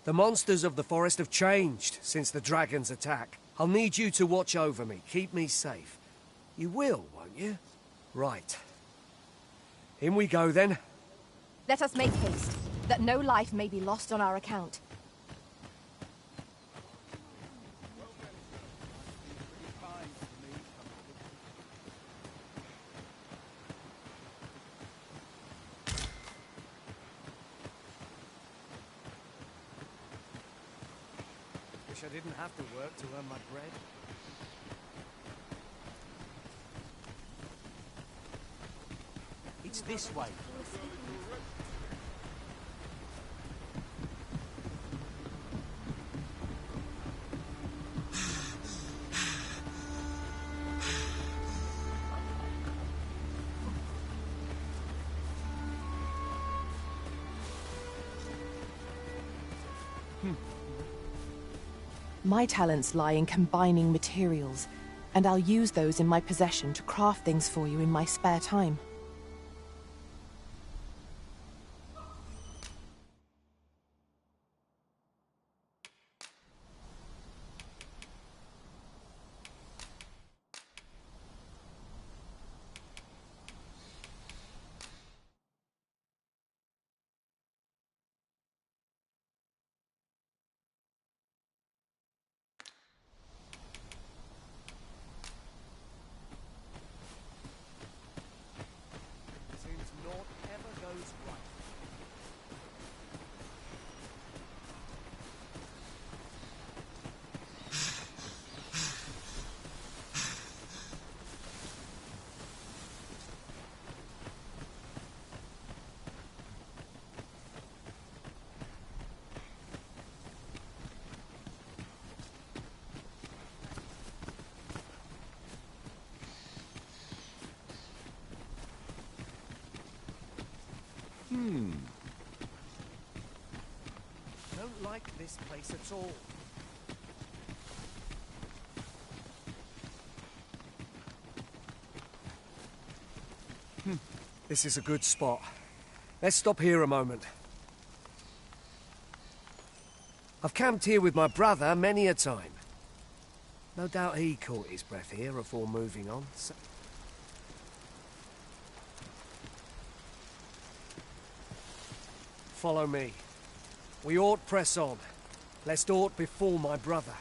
The monsters of the forest have changed since the dragon's attack. I'll need you to watch over me, keep me safe. You will, won't you? Right. In we go, then. Let us make haste, that no life may be lost on our account. Wish I didn't have to work to earn my bread. It's this way. My talents lie in combining materials, and I'll use those in my possession to craft things for you in my spare time. this place at all. This is a good spot. Let's stop here a moment. I've camped here with my brother many a time. No doubt he caught his breath here before moving on. So... Follow me. We ought press on, lest aught befall my brother.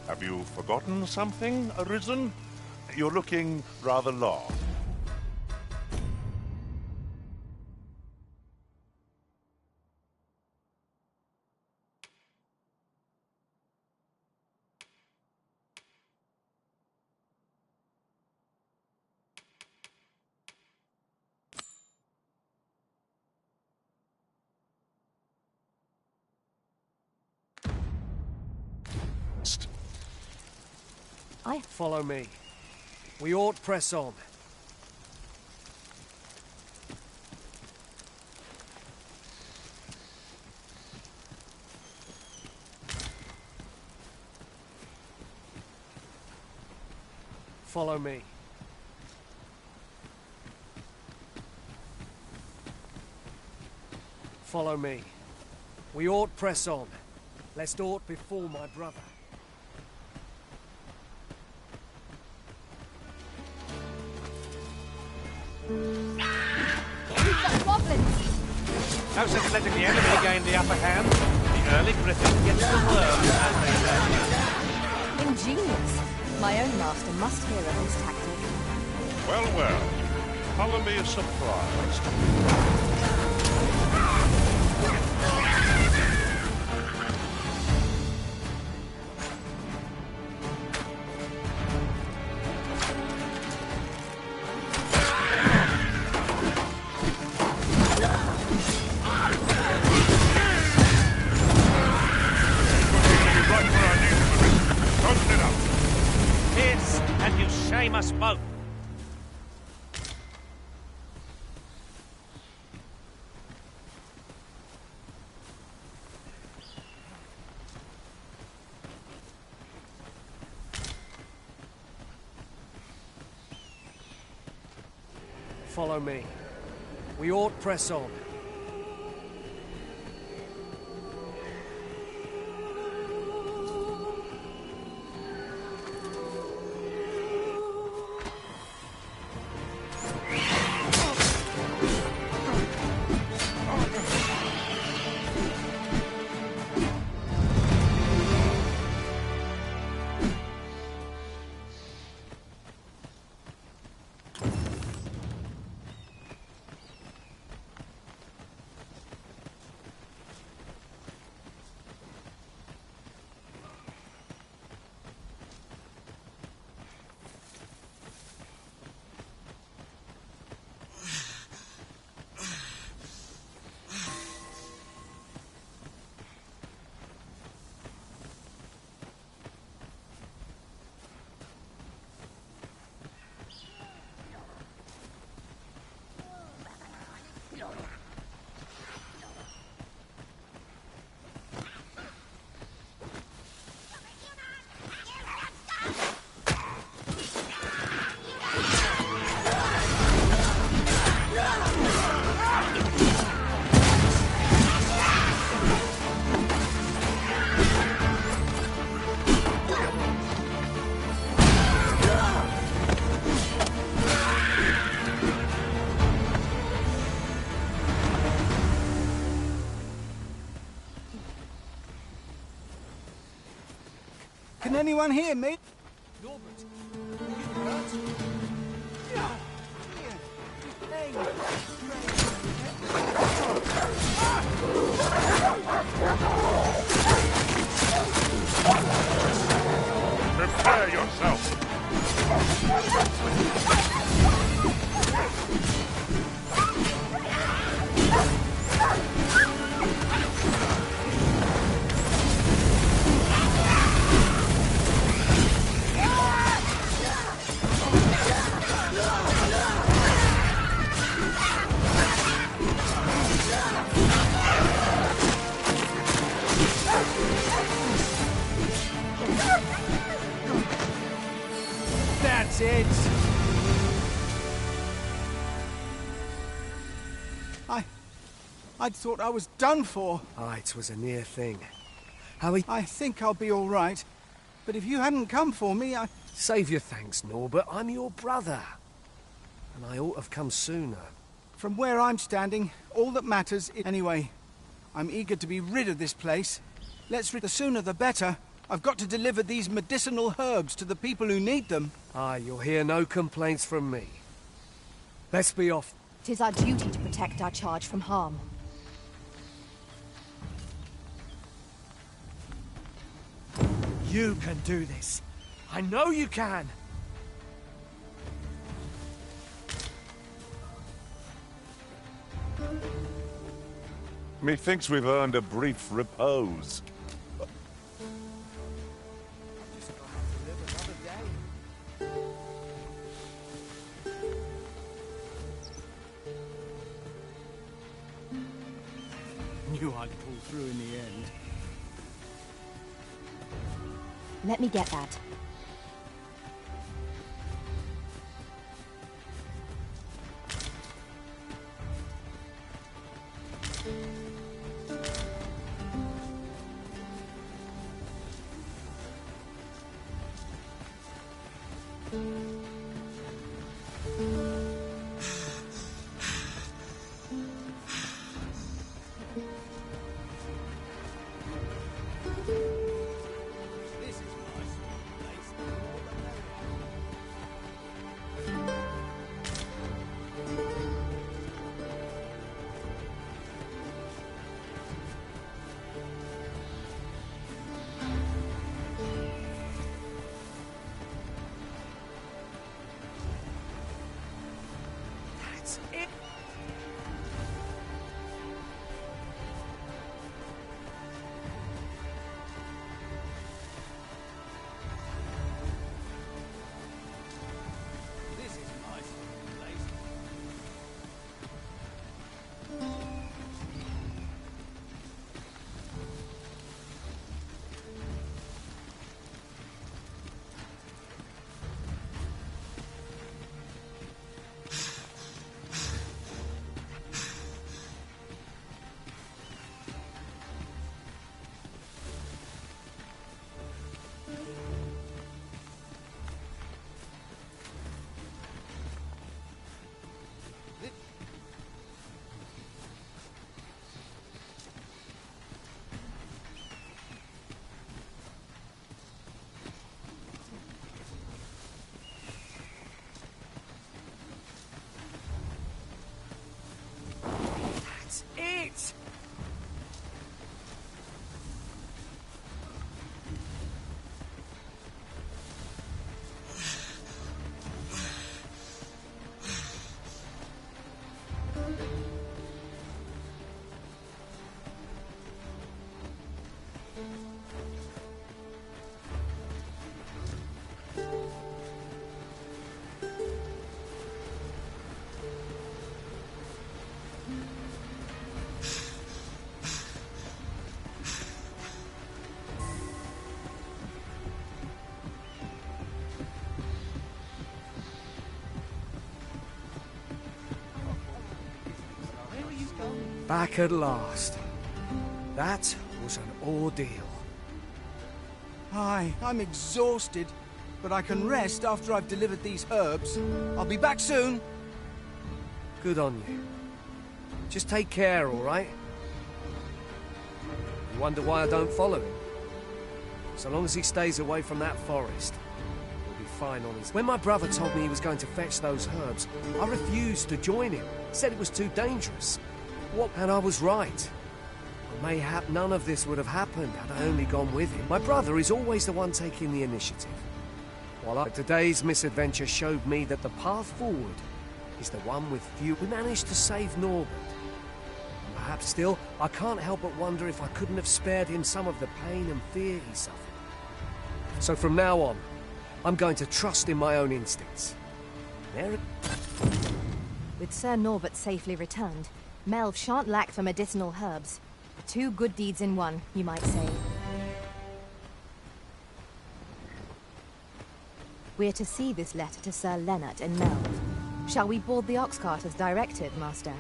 Have you forgotten something, Arisen? You're looking rather lost. Follow me. We ought press on. Follow me. Follow me. We ought press on, lest aught befall my brother. No sense letting the enemy gain the upper hand. The early griffin gets the worm, as they say. Ingenious. My own master must hear of his tactic. Well, well. Follow me as surprised. Us both. Follow me. We ought press on. Can anyone hear me? Norbert, are you hurt? Prepare yourself! That's it. I'd thought I was done for. Ah, it was a near thing. I think I'll be all right. But if you hadn't come for me, Save your thanks, Norbert. I'm your brother. And I ought to have come sooner. From where I'm standing, all that matters is... Anyway, I'm eager to be rid of this place. The sooner the better. I've got to deliver these medicinal herbs to the people who need them. Aye, you'll hear no complaints from me. Let's be off. 'Tis our duty to protect our charge from harm. You can do this. I know you can. Methinks we've earned a brief repose. Knew I'd pull through in the end. Let me get that. Back at last. That was an ordeal. Aye, I'm exhausted, but I can rest after I've delivered these herbs. I'll be back soon. Good on you. Just take care, all right? You wonder why I don't follow him? So long as he stays away from that forest, he'll be fine on his... When my brother told me he was going to fetch those herbs, I refused to join him. Said it was too dangerous. And I was right. Mayhap none of this would have happened had I only gone with him. My brother is always the one taking the initiative. Today's misadventure showed me that the path forward is the one with few. We managed to save Norbert. And perhaps still, I can't help but wonder if I couldn't have spared him some of the pain and fear he suffered. So from now on, I'm going to trust in my own instincts. With Sir Norbert safely returned, Melv shan't lack for medicinal herbs. Two good deeds in one, you might say. We're to see this letter to Sir Leonard and Melv. Shall we board the ox cart as directed, Master?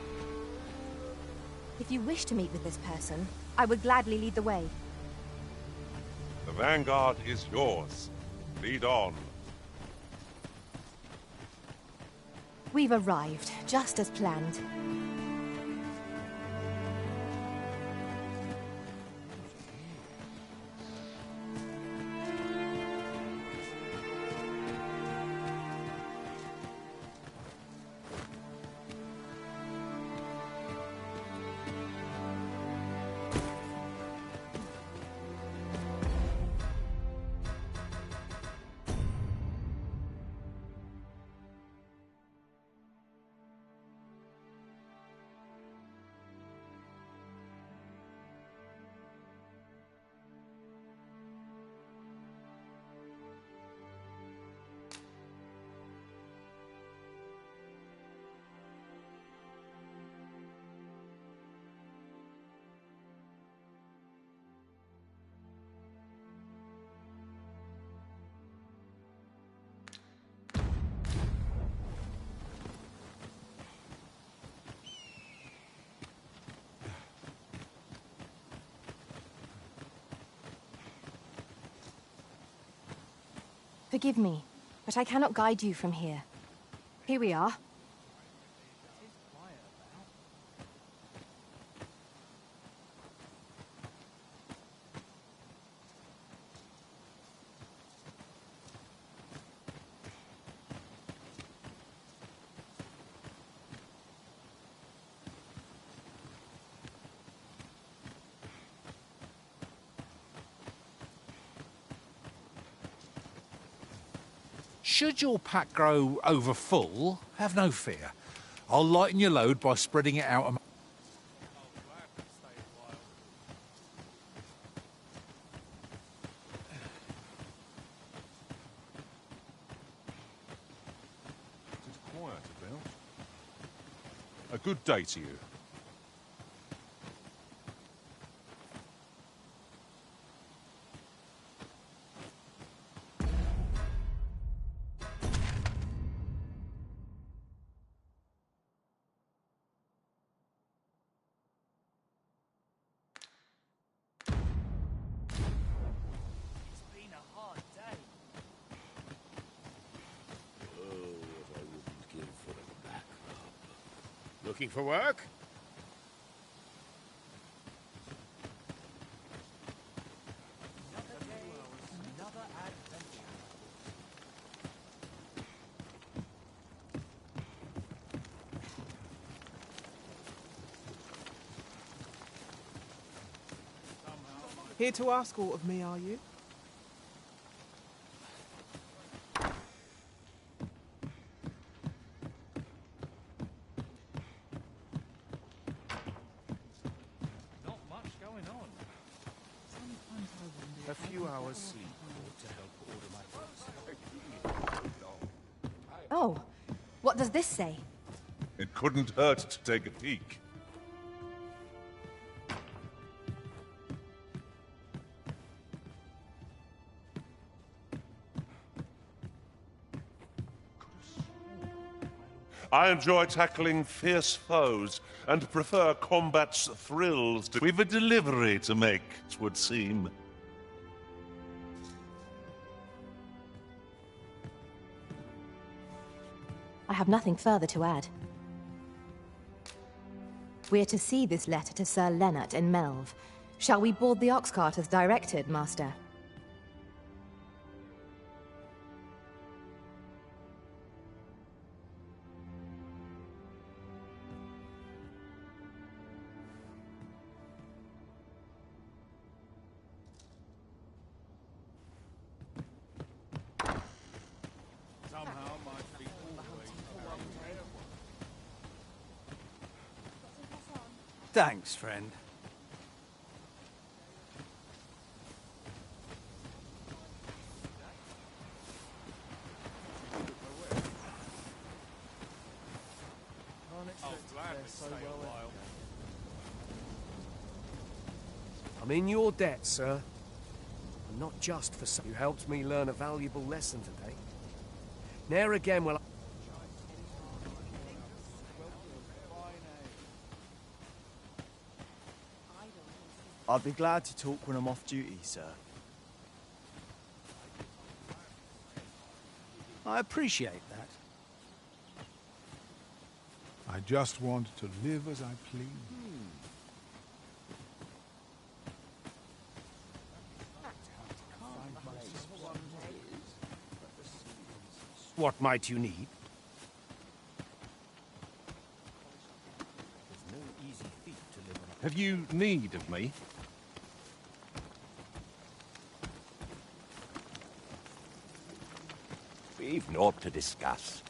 If you wish to meet with this person, I would gladly lead the way. The vanguard is yours. Lead on. We've arrived, just as planned. Forgive me, but I cannot guide you from here. Here we are. Should your pack grow over full, have no fear. I'll lighten your load by spreading it out. It's quiet about. A good day to you. Looking for work? Here to ask aught of me, are you? A few hours sleep ought to help order my things. Oh, what does this say? It couldn't hurt to take a peek. I enjoy tackling fierce foes and prefer combat's thrills. We've a delivery to make, it would seem. I have nothing further to add. We're to see this letter to Sir Leonard and Melv. Shall we board the ox cart as directed, Master? Thanks, friend. I'm in your debt, sir. And not just for some. You helped me learn a valuable lesson today. Ne'er again will I... I'd be glad to talk when I'm off duty, sir. I appreciate that. I just want to live as I please. What might you need? Have you need of me? We've naught to discuss.